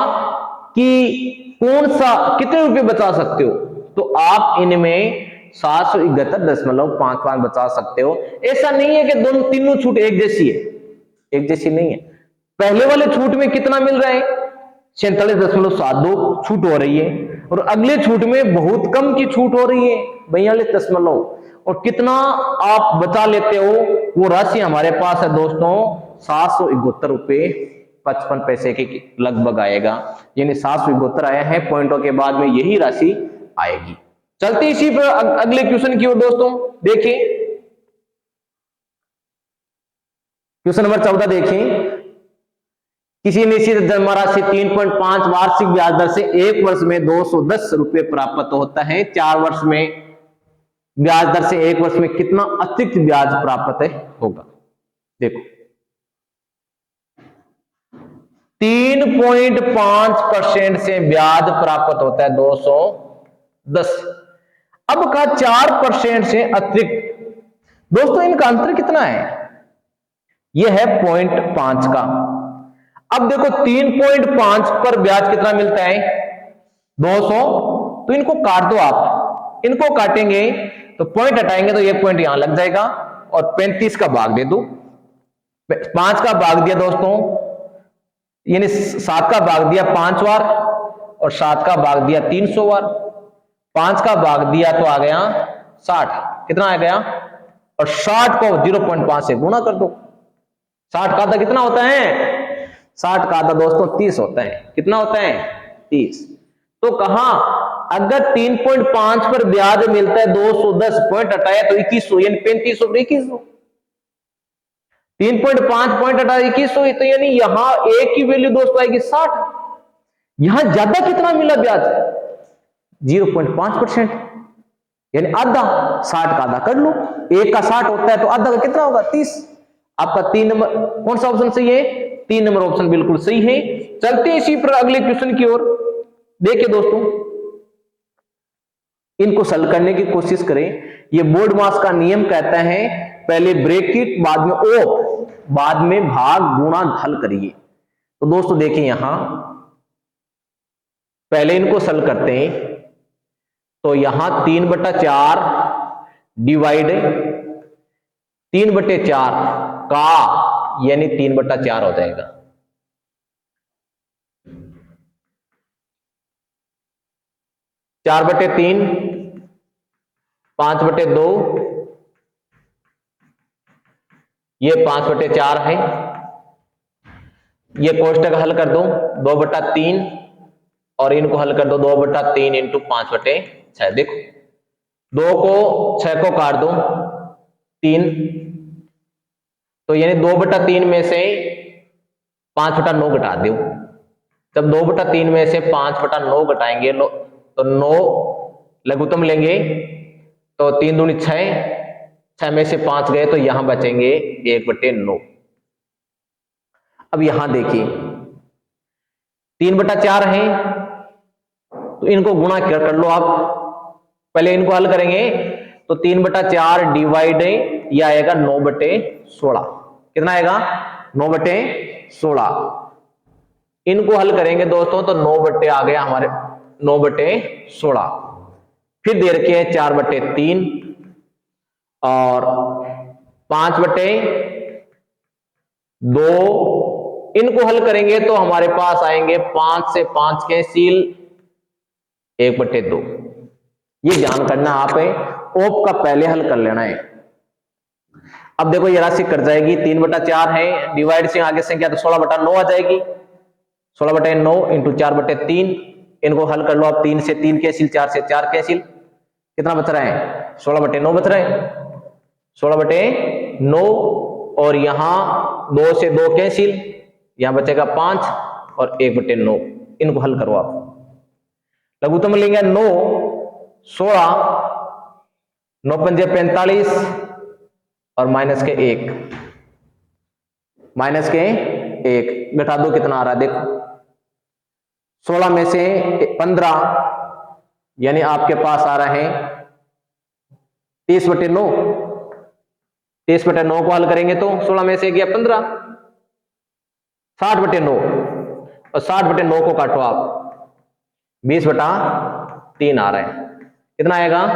[SPEAKER 1] कि कौन सा कितने रुपए बचा सकते हो, तो आप इनमें 771.55 बचा सकते हो। ऐसा नहीं है कि दोनों तीनों छूट एक जैसी है, एक जैसी नहीं है। पहले वाले छूट में कितना मिल रहा है 47.72 छूट हो रही है, और अगले छूट में बहुत कम की छूट हो रही है 42 और कितना आप बचा लेते हो वो राशि हमारे पास है दोस्तों 771.55 के लगभग आएगा, यानी 772 आया है, पॉइंटों के बाद में यही राशि आएगी। चलते इसी पर अगले क्वेश्चन की ओर दोस्तों, देखिए क्वेश्चन नंबर 14 देखें। किसी निश्चित जमा राशि 3.5 वार्षिक ब्याज दर से 1 वर्ष में 210 रुपए प्राप्त होता है, 4 वर्ष में ब्याज दर से 1 वर्ष में कितना अतिरिक्त ब्याज प्राप्त होगा। देखो 3.5% से ब्याज प्राप्त होता है 210, अब का 4% से अतिरिक्त, दोस्तों इनका अंतर कितना है, यह है 0.5 का। अब देखो 3.5 पर ब्याज कितना मिलता है 200, तो इनको काट दो आप, इनको काटेंगे तो पॉइंट हटाएंगे तो ये पॉइंट यहां लग जाएगा, और 35 का भाग दे दो, 5 का भाग दिया दोस्तों, यानी 7 का भाग दिया 5 बार, और 7 का भाग दिया 300 बार, 5 का भाग दिया तो आ गया 60, कितना आ गया, और 60 को 0.5 से गुणा कर दो, 60 का आधा कितना होता है, 60 का आधा दोस्तों 30 होता है, कितना होता है 30। तो कहा अगर 3.5 पर ब्याज मिलता है 210, पॉइंट हटाया तो 2100, यानी 3500 पर 2100, 3.5 पॉइंट हटाया 2100, तो यानी यहां एक की वैल्यू दोस्तों आएगी 60, यहां ज्यादा कितना मिला ब्याज 0.5%, यानी आधा, 60 का आधा कर लो, एक का 60 होता है तो आधा का कितना होगा 30। आपका 3 नंबर कौन सा ऑप्शन सही है, 3 नंबर ऑप्शन बिल्कुल सही है। चलते हैं इसी पर अगले क्वेश्चन की ओर, देखिए दोस्तों इनको सॉल्व करने की कोशिश करें। ये बोर्ड मास का नियम कहता है पहले ब्रैकेट बाद में ओ बाद में भाग गुणा हल करिए। तो दोस्तों देखिए यहां पहले इनको सॉल्व करते हैं, तो यहां 3/4 डिवाइड 3/4 का यानी 3/4 हो जाएगा। 4/3, 5/2, ये 5/4 है। ये कोष्टक हल कर दो, 2/3 और इनको हल कर दो 2/3 इंटू 5/6। देखो 2 को 6 को काट दो 3, तो यानी 2/3 में से 5/9 घटा दो। जब 2/3 में से 5/9 घटाएंगे तो 9 लघुत्तम लेंगे, तो 3 दूनी 6, 6 में से 5 गए तो यहां बचेंगे 1/9। अब यहां देखिए 3/4 है, तो इनको गुणा कर लो आप। पहले इनको हल करेंगे तो 3/4 डिवाइड ये आएगा 9/16। कितना आएगा? 9/16। इनको हल करेंगे दोस्तों तो 9 आ गया हमारे 9/16। फिर दे रखे हैं 4/3 और 5/2। इनको हल करेंगे तो हमारे पास आएंगे 5 से 5 कैंसिल 1/2। ये ध्यान करना आप है, ओप का पहले हल कर लेना है। अब देखो ये राशि कट जाएगी, 3/4 है, डिवाइड से आगे संख्या तो 16/9 आ जाएगी। 16/9 इंटू 4/3, इनको हल कर लो आप। 3 से 3 कैंसिल, 4 से 4 कैंसिल, कितना बच रहा है? 16/9 बच रहा है। 16/9 और यहां 2 से 2 कैंसिल, यहां बचेगा 5 और 1/9। इनको हल करो आप। लघुत्तम लेंगे 9, 16, 9 पंजे 45 और माइनस के 1, माइनस के 1 घटा दो, कितना आ रहा है देखो। 16 में से 15 यानी आपके पास आ रहा है 30/9। 30/9 को हल करेंगे तो 16 में से गया 15, 60/9 और 60/9 को काटो आप, 20/3 आ रहा है। कितना आएगा?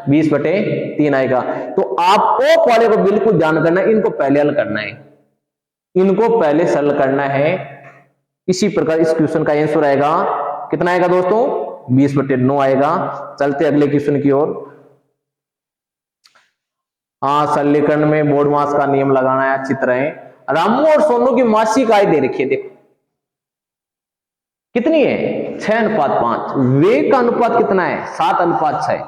[SPEAKER 1] 20/3 आएगा। तो आप ओप वाले को बिल्कुल ध्यान करना है, इनको पहले हल करना है, इनको पहले हल करना है। इसी प्रकार इस क्वेश्चन का आंसर आएगा, कितना आएगा दोस्तों? 20/9 आएगा। चलते अगले क्वेश्चन की ओर। हाँ, सरलीकरण में बोर्ड मास का नियम लगाना है अच्छी तरह। रामू और सोनू की मासिक आय दे रखी है, देखो कितनी है? 6:5। वे का अनुपात कितना है? 7:6।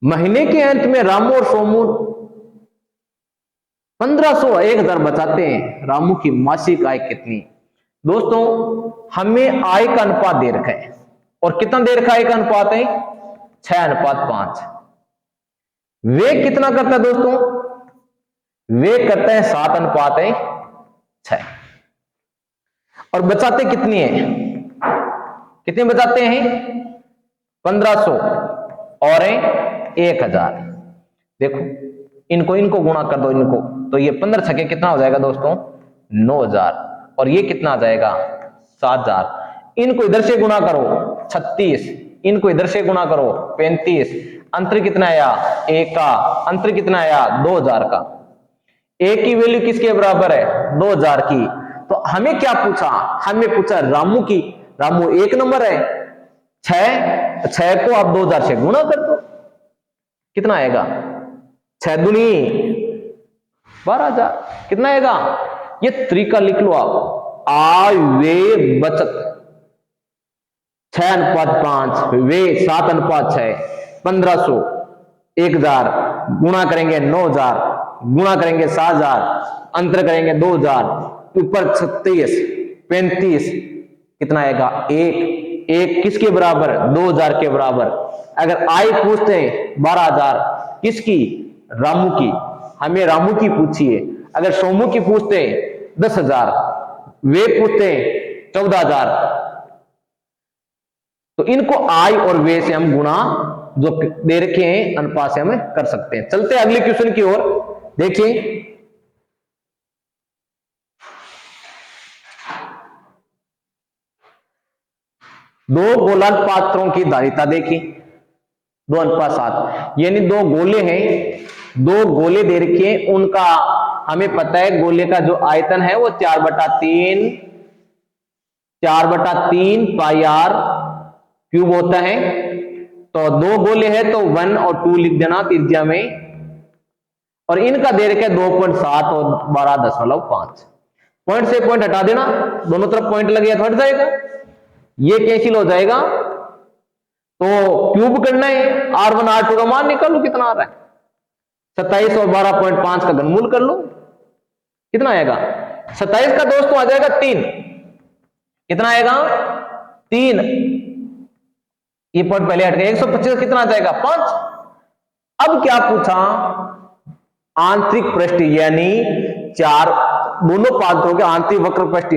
[SPEAKER 1] महीने के अंत में रामू और सोनू 1500 1000 बचाते हैं। रामू की मासिक आय कितनी? दोस्तों हमें आय का अनुपात दे रखा है, और कितना दे रखा है? का अनुपात है 6:5। वे कितना करता है दोस्तों? वे करता है 7:6। और बचाते कितनी है? कितने बचाते हैं? 1500 और 1000। देखो इनको गुणा कर दो इनको, तो ये 15 छके कितना हो जाएगा दोस्तों? 9000। और ये कितना आ जाएगा? 7000। इनको इधर से गुणा करो 36, इनको इधर से गुणा करो 35। अंतर कितना आया? 1 का। अंतर कितना आया? 2000 का। 1 की वैल्यू किसके बराबर है? 2000 की। तो हमें क्या पूछा? हमें पूछा रामू की। रामू 1 नंबर है, 6 को आप 2000 से गुणा कर दो, कितना आएगा? 6 दूनी 12000। कितना आएगा? ये तरीका लिख लो आप। आय वे बचत 6:5, वे 7:6, 1500, 1000 गुणा करेंगे 9000, गुणा करेंगे 7000, अंतर करेंगे 2000, ऊपर 36, 35, कितना आएगा? 1 किसके बराबर? 2000 के बराबर। अगर आय पूछते हैं 12000 किसकी? रामू की। हमें रामू की पूछिए। अगर सोमू की पूछते 10,000, वे पूछते 14,000, तो इनको आय और वे से हम गुणा जो दे रखे हैं अनुपात से हम कर सकते हैं। चलते हैं अगले क्वेश्चन की ओर। देखिए दो गोलार्ध पात्रों की धारिता देखिए 2:7, यानी 2 गोले हैं, 2 गोले दे रखे हैं, उनका हमें पता है गोले का जो आयतन है वो 4/3 पाई आर क्यूब होता है। तो दो गोले हैं तो 1 और 2 लिख देना त्रिज्या में, और इनका दे रखा है 2.7 और 12.5। पॉइंट से पॉइंट हटा देना, दोनों तरफ पॉइंट लगे तो हट जाएगा, ये कैंसिल हो जाएगा। तो क्यूब करना है, R1 R2 का मान निकालो कितना आ रहा है, 27 और 12.5 का घनमूल कर लो, कितना आएगा 27 का दोस्तों आ जाएगा 3, कितना आएगा 3, ये पॉइंट पहले हट गया, 125 कितना आ जाएगा 5। अब क्या पूछा, आंतरिक पृष्ठ यानी 4 दोनों पादों के आंतरिक वक्र पृष्ठ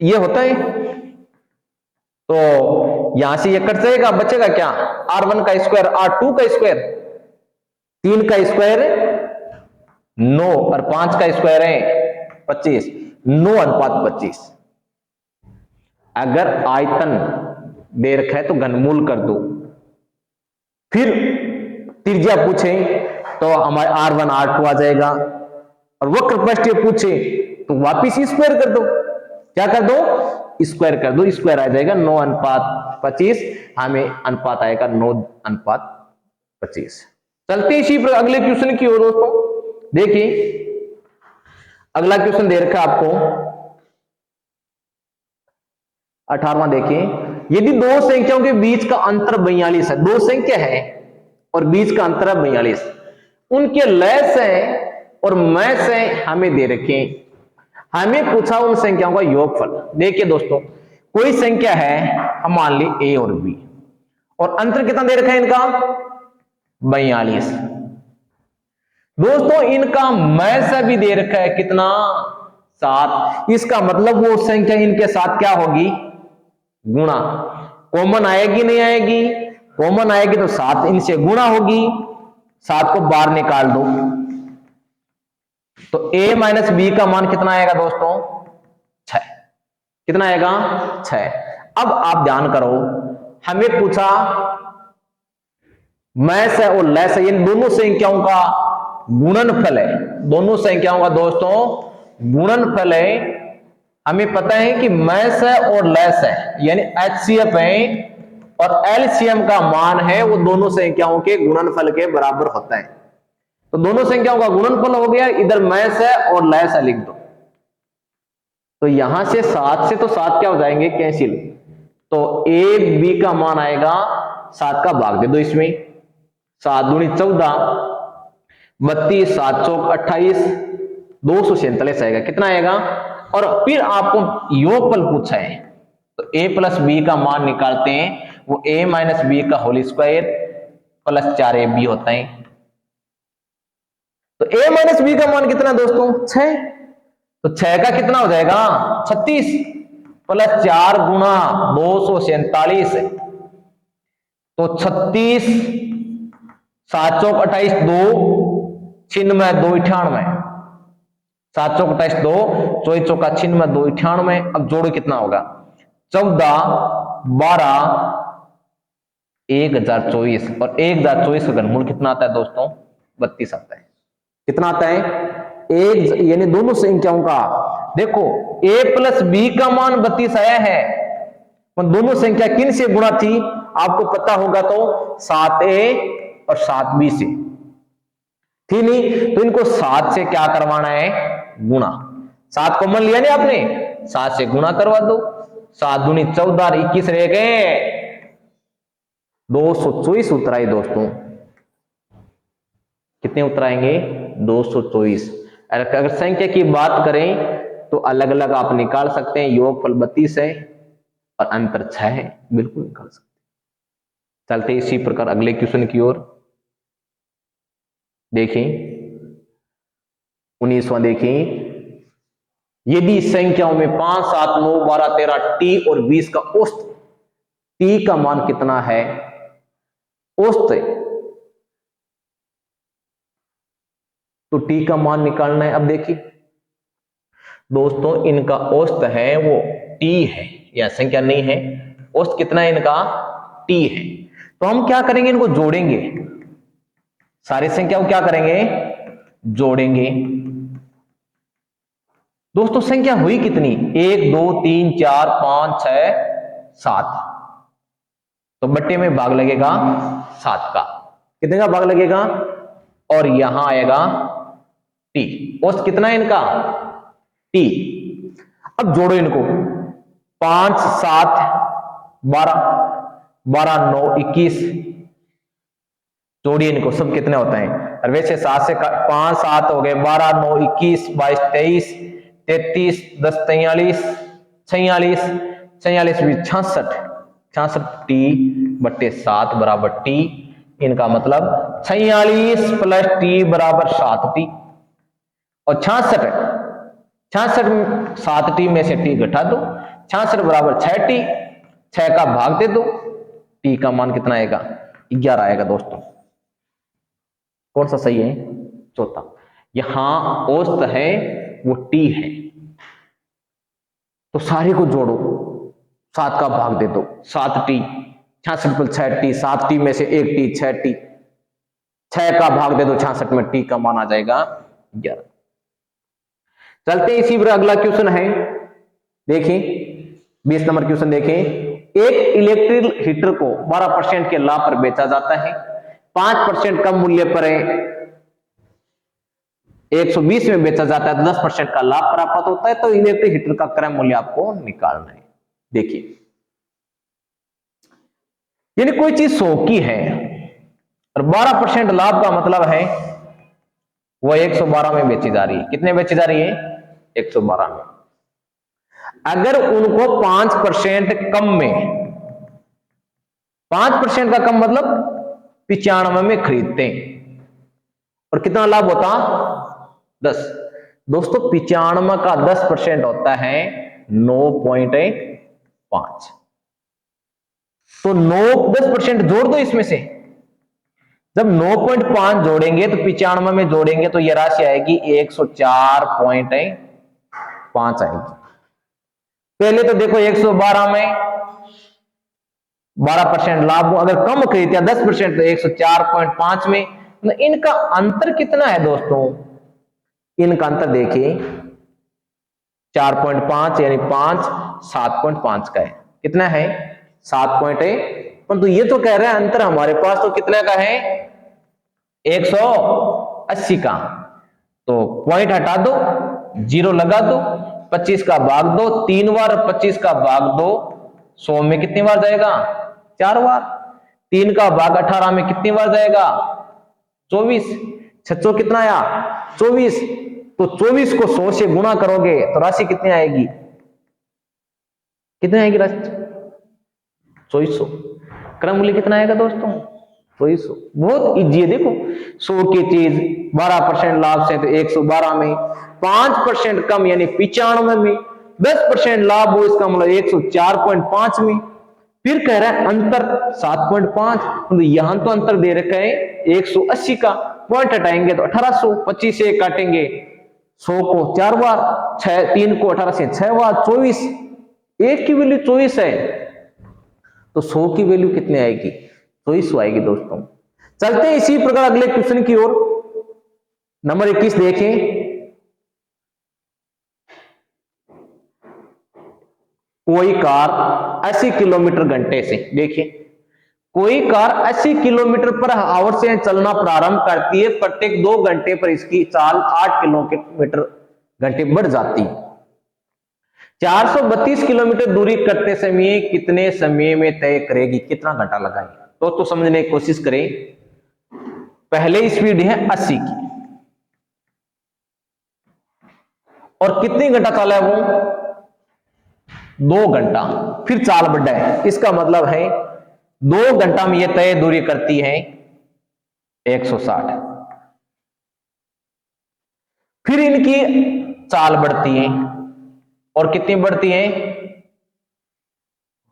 [SPEAKER 1] ये होता है। तो यहां से ये कट जाएगा, बचेगा क्या, R1 का स्क्वायर R2 का स्क्वायर, 3 का स्क्वायर 9 और 5 का स्क्वायर है 25, 9:25। अगर आयतन दे रखा है तो घनमूल कर दो, फिर त्रिज्या पूछे तो हमारे R1 R2 आ जाएगा, और वक्र पृष्ठ पूछे तो वापिस स्क्वायर कर दो, क्या कर दो स्क्वायर कर दो, स्क्वायर आ जाएगा 9:25, हमें अनुपात आएगा 9:25। चलते इसी पर अगले क्वेश्चन की ओर दोस्तों। देखिए अगला क्वेश्चन दे रखा है आपको 18वां, देखिए यदि दो संख्याओं के बीच का अंतर 42 है, दो संख्या है और बीच का अंतर है 42, उनके लय से और मैं से हमें दे रखे, हमें पूछा उन संख्याओं का योगफल। देखिए दोस्तों कोई संख्या है, हम मान ली A और B, और अंतर कितना दे रखा है इनका 42। दोस्तों इनका मैं से भी दे रखा है कितना 7, इसका मतलब वो संख्या इनके साथ क्या होगी गुणा, कॉमन आएगी नहीं आएगी, कॉमन आएगी तो 7 इनसे गुणा होगी, 7 को बाहर निकाल दो, तो A माइनस बी का मान कितना आएगा दोस्तों 6, कितना आएगा 6। अब आप ध्यान करो, हमें पूछा मैं से और लय से, इन दोनों संख्याओं का गुणनफल है, दोनों संख्याओं का दोस्तों गुणनफल है। हमें पता है कि मैं से और लय से यानी HCF है और LCM का मान है वो दोनों संख्याओं के गुणनफल के बराबर होता है। तो दोनों संख्याओं का गुणनफल हो गया, इधर मैं से और लय से लिख दो, तो यहां से 7 से तो 7 क्या हो जाएंगे कैंसिल, तो A B का मान आएगा 7 का भाग दे दो इसमें, 7 दूनी 14, 32, 7 चौक 28, 247 आएगा, कितना आएगा। और फिर आपको योगफल पूछा है तो A प्लस बी का मान निकालते हैं, वो A माइनस बी का होल स्क्वायर प्लस 4AB होता है। तो A माइनस बी का मान कितना दोस्तों 6, तो 6 का कितना हो जाएगा 36 प्लस 4 गुणा 247, तो 36, 7 चौक 28, 2 96, 2 98, 7 चौक 28, 2 24 चौका 96, 2 98। अब जोड़ो कितना होगा 14, 12, 1024, और 1024 का घनमूल कितना आता है दोस्तों 32 आता है। कितना आता है एक, यानी दोनों संख्याओं का देखो A प्लस बी का मान 32 आया है, दोनों संख्या किन से गुणा थी आपको पता होगा, तो 7A और 7B से थी नहीं, तो इनको 7 से क्या करवाना है गुणा, 7 कॉमन लिया नहीं आपने, 7 से गुणा करवा दो, 7 दूनी 14 और 21 रह गए 224 उत्तर आए दोस्तों, कितने उत्तर आएंगे 224। अगर संख्या की बात करें तो अलग अलग आप निकाल सकते हैं, योगफल 32 है और अंतर 6 है, बिल्कुल निकाल सकते हैं। चलते इसी प्रकार अगले क्वेश्चन की ओर। देखिए 19वां, देखिए यदि संख्याओं में 5, 7, 9, 12, 13 T और 20 का औसत, T का मान कितना है औसत, तो T का मान निकालना है। अब देखिए दोस्तों इनका औसत है वो T है, या संख्या नहीं है, औसत कितना है इनका T है। तो हम क्या करेंगे इनको जोड़ेंगे, सारी संख्या को क्या करेंगे जोड़ेंगे। दोस्तों संख्या हुई कितनी? 1 2 3 4 5 6 7। तो बट्टे में भाग लगेगा 7 का। कितने का भाग लगेगा? और यहां आएगा टी। औसत कितना है इनका? टी। अब जोड़ो इनको। 5 7 12, 12 9 21। जोड़िए इनको, सब कितने होते हैं? और वैसे 7 से 5 7 हो गए, 12 9 21 22 23 33 10 43 46 46 भी 66। 66 टी बट्टे 7 बराबर टी। इनका मतलब 46 प्लस टी बराबर 7 टी। और 66 7 टी में से टी घटा दो, 66 बराबर 6 टी। 6 का भाग दे दो, टी का मान कितना आएगा? 11 आएगा। दोस्तों कौन सा सही है? चौथा। यहां औसत है वो टी है। तो सारे को जोड़ो, 7 का भाग दे दो, 7 टी। 66 पर 6 टी, 7 टी में से 1 टी 6 टी। 6 का भाग दे दो 66 में, टी का मान आ जाएगा 11। चलते इसी पर अगला क्वेश्चन है। देखिए 20 नंबर क्वेश्चन देखें। एक इलेक्ट्रिक हीटर को 12% के लाभ पर बेचा जाता है। 5% कम मूल्य पर 120 में बेचा जाता है तो 10% का लाभ प्राप्त होता है। तो इलेक्ट्रिक हीटर का क्रय मूल्य आपको निकालना है। देखिए यानी कोई चीज 100 की है और 12% लाभ का मतलब है वो 112 में बेची जा रही है। कितने बेची जा रही है? 112 में। अगर उनको 5% कम में, 5% का कम मतलब 95 में खरीदते हैं और कितना लाभ होता? 10। दोस्तों 95 का 10% होता है 9.5। तो 10% जोड़ दो इसमें से। जब 9.5 जोड़ेंगे तो 95 में जोड़ेंगे तो यह राशि आएगी 104.5 आएगी। पहले तो देखो 112 में 12% लाभ, अगर कम खरीदते 10% तो 104.5 में। तो इनका अंतर कितना है दोस्तों? इनका अंतर देखिए 4.5 यानी 5 7.5 का है। कितना है? 7.1। परंतु ये तो कह रहा है अंतर हमारे पास तो कितने का है? 180 का। तो पॉइंट हटा दो, 0 लगा दो, 25 का भाग दो 3 बार, 25 का भाग दो 100 में कितनी बार जाएगा? 4 बार। 3 का भाग 18 में कितनी बार जाएगा? 24। 6 कितना आया? 24। तो 24 को 100 से गुणा करोगे तो राशि कितनी आएगी? कितनी आएगी राशि? 2400। क्रय मूल्य कितना आएगा दोस्तों? 2400। बहुत इजी है। देखो 100 की चीज 12% लाभ से तो 112 में, 5% कम यानी 95 में, 10% लाभ हो इसका मतलब 104.5 में। फिर कह रहा है अंतर 7.5। तो यहां तो अंतर दे रखा है 180 का। पॉइंट हटाएंगे तो 1800। 25 से काटेंगे 100 को 4 बार, 3 को 18 से 6 बार, 24। एक की वैल्यू 24 है तो 100 की वैल्यू कितनी आएगी? 2400 आएगी दोस्तों। चलते हैं इसी प्रकार अगले क्वेश्चन की ओर। नंबर 21 देखें। कोई कार 80 किलोमीटर घंटे से, देखिए कोई कार 80 किलोमीटर पर आवर से चलना प्रारंभ करती है। प्रत्येक 2 घंटे पर इसकी चाल 8 किलोमीटर घंटे बढ़ जाती है। 432 किलोमीटर दूरी करते समय कितने समय में तय करेगी? कितना घंटा लगाएगी? दोस्तों समझने की कोशिश करें। पहले स्पीड है 80 की और कितनी घंटा चला है वो? 2 घंटा। फिर चाल बढ़ा है, इसका मतलब है 2 घंटा में यह तय दूरी करती है 160। फिर इनकी चाल बढ़ती है और कितनी बढ़ती है?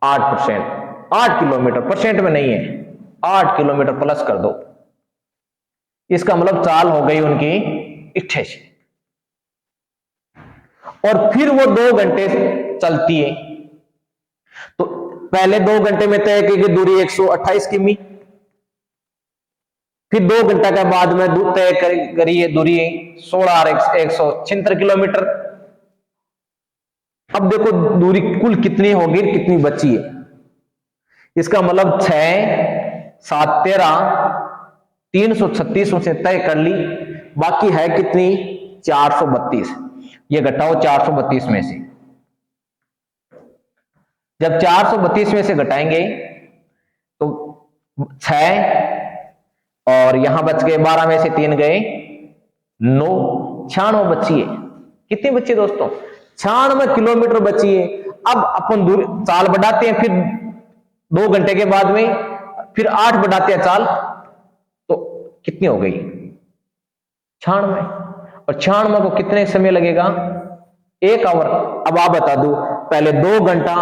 [SPEAKER 1] 8%। 8 किलोमीटर, परसेंट में नहीं है, 8 किलोमीटर प्लस कर दो। इसका मतलब चाल हो गई उनकी 88। और फिर वो 2 घंटे चलती है। तो पहले 2 घंटे में तय की गई दूरी 128 किमी, फिर 2 घंटा के बाद में तय करिए दूरी 16 और 176 किलोमीटर। अब देखो दूरी कुल कितनी होगी, कितनी बची है। इसका मतलब 6 7 13 336 से तय कर ली, बाकी है कितनी 432। ये घटाओ 432 में से। जब 432 में से घटाएंगे तो 6 और यहां बच गए 12 में से 3 गए 9, 96 बची है। कितनी बची दोस्तों, 96 किलोमीटर बची है। अब अपन दूरी चाल बढ़ाते हैं, फिर 2 घंटे के बाद में फिर 8 बढ़ाते हैं चाल, तो कितनी हो गई 96। और 96 को कितने समय लगेगा, 1 आवर। अब आप बता दो, पहले 2 घंटा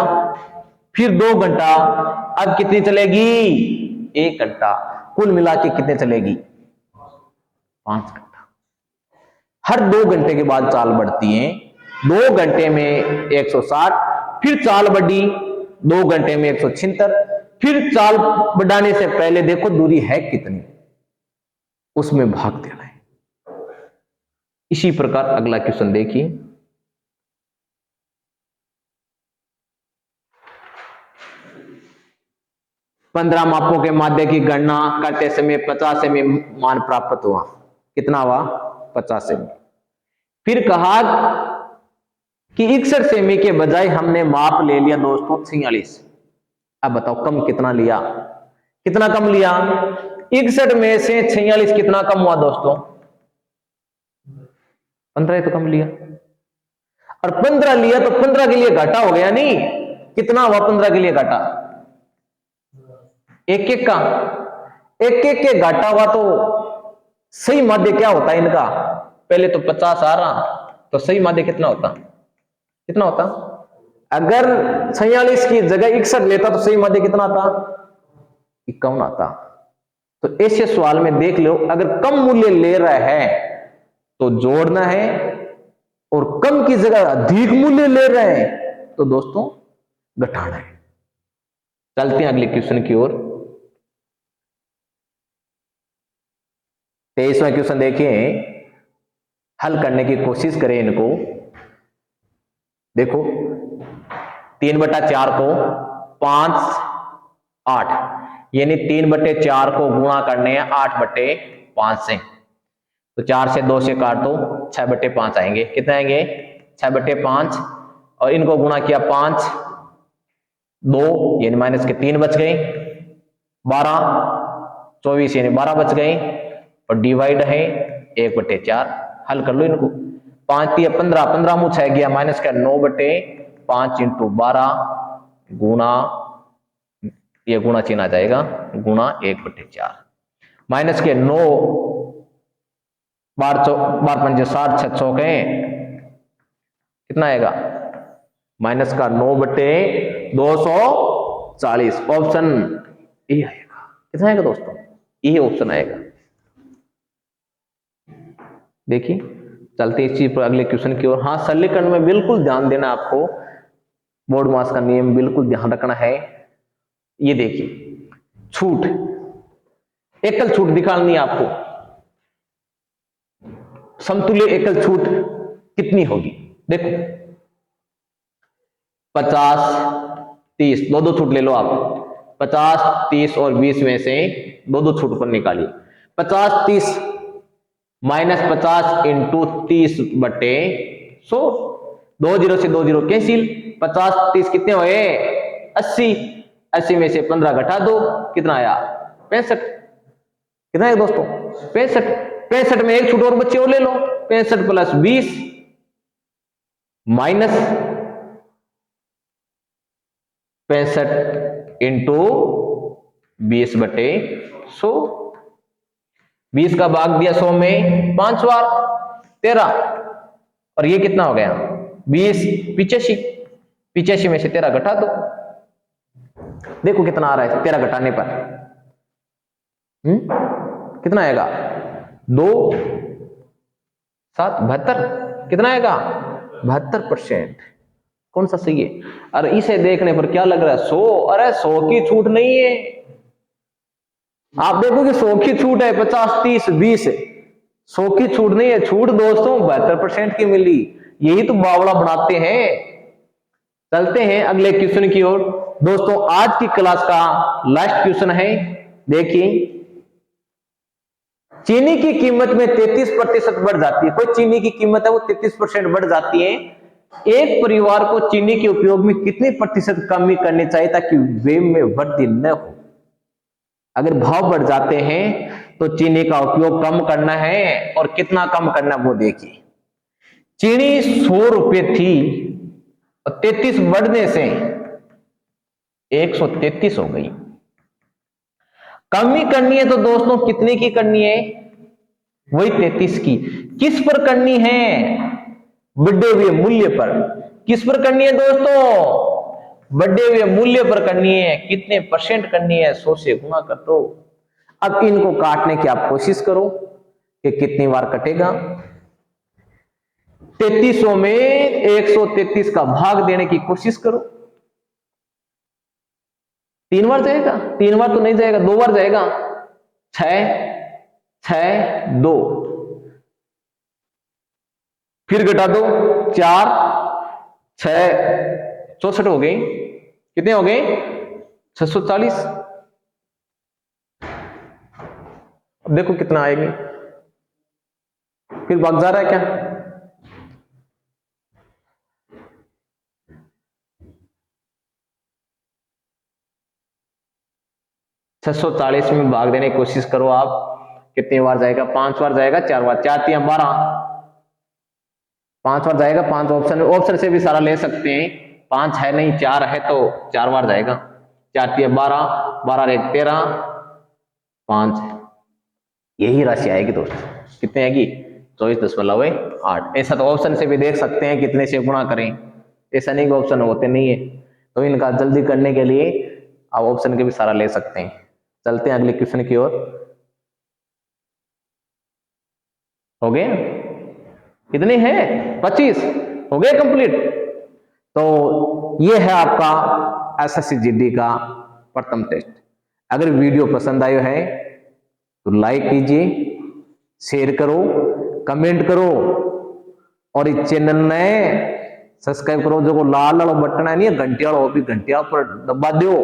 [SPEAKER 1] फिर 2 घंटा, अब कितनी चलेगी 1 घंटा। कुल मिला के कितने चलेगी 5 घंटा। हर 2 घंटे के बाद चाल बढ़ती है। 2 घंटे में 160, फिर चाल बढ़ी 2 घंटे में 176, फिर चाल बढ़ाने से पहले देखो दूरी है कितनी, उसमें भाग देना है। इसी प्रकार अगला क्वेश्चन देखिए। पंद्रह मापों के माध्य की गणना करते समय 50 सेमी मान प्राप्त हुआ। कितना हुआ 50 सेमी। फिर कहा कि 61 सेमी के बजाय हमने माप ले लिया दोस्तों 46। अब बताओ कम कितना लिया, कितना कम लिया, 61 में से 46 कितना कम हुआ दोस्तों 15 तो कम लिया। और 15 लिया तो 15 के लिए घाटा हो गया, नहीं कितना हुआ 15 के लिए घाटा, एक एक का, एक एक के घाटा हुआ। तो सही माध्य क्या होता है इनका, पहले तो 50 आ रहा, तो सही माध्य कितना होता, कितना होता, अगर 46 की जगह 61 लेता तो सही माध्य कितना आता 51 आता। तो ऐसे सवाल में देख लो, अगर कम मूल्य ले रहा है तो जोड़ना है, और कम की जगह अधिक मूल्य ले रहे हैं तो दोस्तों घटाना है। चलते हैं अगले क्वेश्चन की ओर। 23वां क्वेश्चन देखिए, हल करने की कोशिश करें इनको। देखो 3/4 को 5 8, यानी 3/4 को गुणा करने हैं 8/5 से। तो 4 से 2 से काट दो 6/5 आएंगे। कितने आएंगे 6/5, और इनको गुणा किया 5 2 यानी माइनस के 3 बच गए, 12 24 यानी 12 बच गए, और डिवाइड है 1/4। हल कर लो इनको। 5 3 15, 15 मुँह 6 गया, माइनस का 9/5 इंटू 12 गुणा, ये गुणा चिन्ह आ जाएगा, गुणा 1/4 माइनस के 9 12 5 60 6 चौके कितना आएगा माइनस का 9/240। ऑप्शन ए आएगा। कितना आएगा दोस्तों, ये ऑप्शन आएगा। देखिए चलते इस चीज पर अगले क्वेश्चन की ओर। हाँ सरलीकरण में बिल्कुल ध्यान देना, आपको बोर्ड मास का नियम बिल्कुल ध्यान रखना है। ये देखिए छूट, एकल छूट दिखानी है आपको। समतुल्य एकल छूट कितनी होगी, देखो 50 30, दो छूट ले लो आप, 50 30 और 20 में से दो छूट पर निकालिए। 50 30 माइनस 50 इंटू 30/100, 2 0 से 2 0 कैंसिल, 50 30 कितने हुए 80, 80 में से 15 घटा दो, कितना आया 65। कितना है दोस्तों 65। 65 में एक छूट और बच्चे और ले लो, 65 + 20 माइनस 65 इंटू 20/100। 20 का भाग दिया 100 में 5 बार 13, और ये कितना हो गया 20 85, 85 में से 13 घटा दो, देखो कितना आ रहा है 13 घटाने पर कितना आएगा 2 7 72, कितना आएगा 72%। कौन सा सही है। और इसे देखने पर क्या लग रहा है 100, अरे 100 की छूट नहीं है, आप देखो कि 100 की छूट है, 50, 30, 20, 100 की छूट नहीं है, छूट दोस्तों 72% की मिली। यही तो बावड़ा बनाते हैं। चलते हैं अगले क्वेश्चन की ओर। दोस्तों आज की क्लास का लास्ट क्वेश्चन है, देखिए। चीनी की कीमत में 33% बढ़ जाती है। कोई चीनी की कीमत है वो 33% बढ़ जाती है। एक परिवार को चीनी के उपयोग में कितने प्रतिशत कमी करनी चाहिए ताकि व्यय में वृद्धि न हो? अगर भाव बढ़ जाते हैं तो चीनी का उपयोग कम करना है, और कितना कम करना वो देखिए। चीनी 100 रुपए थी और 33 बढ़ने से 133 हो गई। कमी करनी है तो दोस्तों कितने की करनी है? वही 33 की। किस पर करनी है? बढ़े हुए मूल्य पर। किस पर करनी है दोस्तों? बढ़े हुए मूल्य पर करनी है। कितने परसेंट करनी है? 100 से गुणा कर दो। अब इनको काटने की आप कोशिश करो कि कितनी बार कटेगा। 3300 में 133 का भाग देने की कोशिश करो। 3 बार जाएगा? 3 बार तो नहीं जाएगा, 2 बार जाएगा। 6, 6, 2, फिर घटा दो 4, 6, 64 हो गई। कितने हो गए? 640। अब देखो कितना आएगी। फिर भाग जा रहा है क्या? $640 में भाग देने की कोशिश करो आप। कितनी बार जाएगा? 5 बार जाएगा, 4 बार, 4 3 12, 5 बार जाएगा। 5 ऑप्शन से भी सारा ले सकते हैं। 5 है नहीं, 4 है तो 4 बार जाएगा। 4 3 12, 12 1 13, 5, यही राशि आएगी दोस्तों। कितने आएगी? 24.8। ऐसा तो ऑप्शन से भी देख सकते हैं कितने से गुणा करें। ऐसा नहीं कि ऑप्शन होते नहीं है, तो इनका जल्दी करने के लिए आप ऑप्शन के भी सारा ले सकते हैं। चलते हैं अगले क्वेश्चन की ओर। हो गए? कितने हैं? 25 हो गए कंप्लीट। तो ये है आपका एसएससी जीडी का प्रथम टेस्ट। अगर वीडियो पसंद आयो है तो लाइक कीजिए, शेयर करो, कमेंट करो, और इस चैनल ने सब्सक्राइब करो। जो लाल वाला बटन है नहीं, घंटिया वो भी घंटिया पर दबा दो,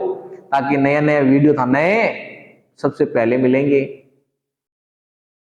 [SPEAKER 1] ताकि नया नया वीडियो था नए सबसे पहले मिलेंगे।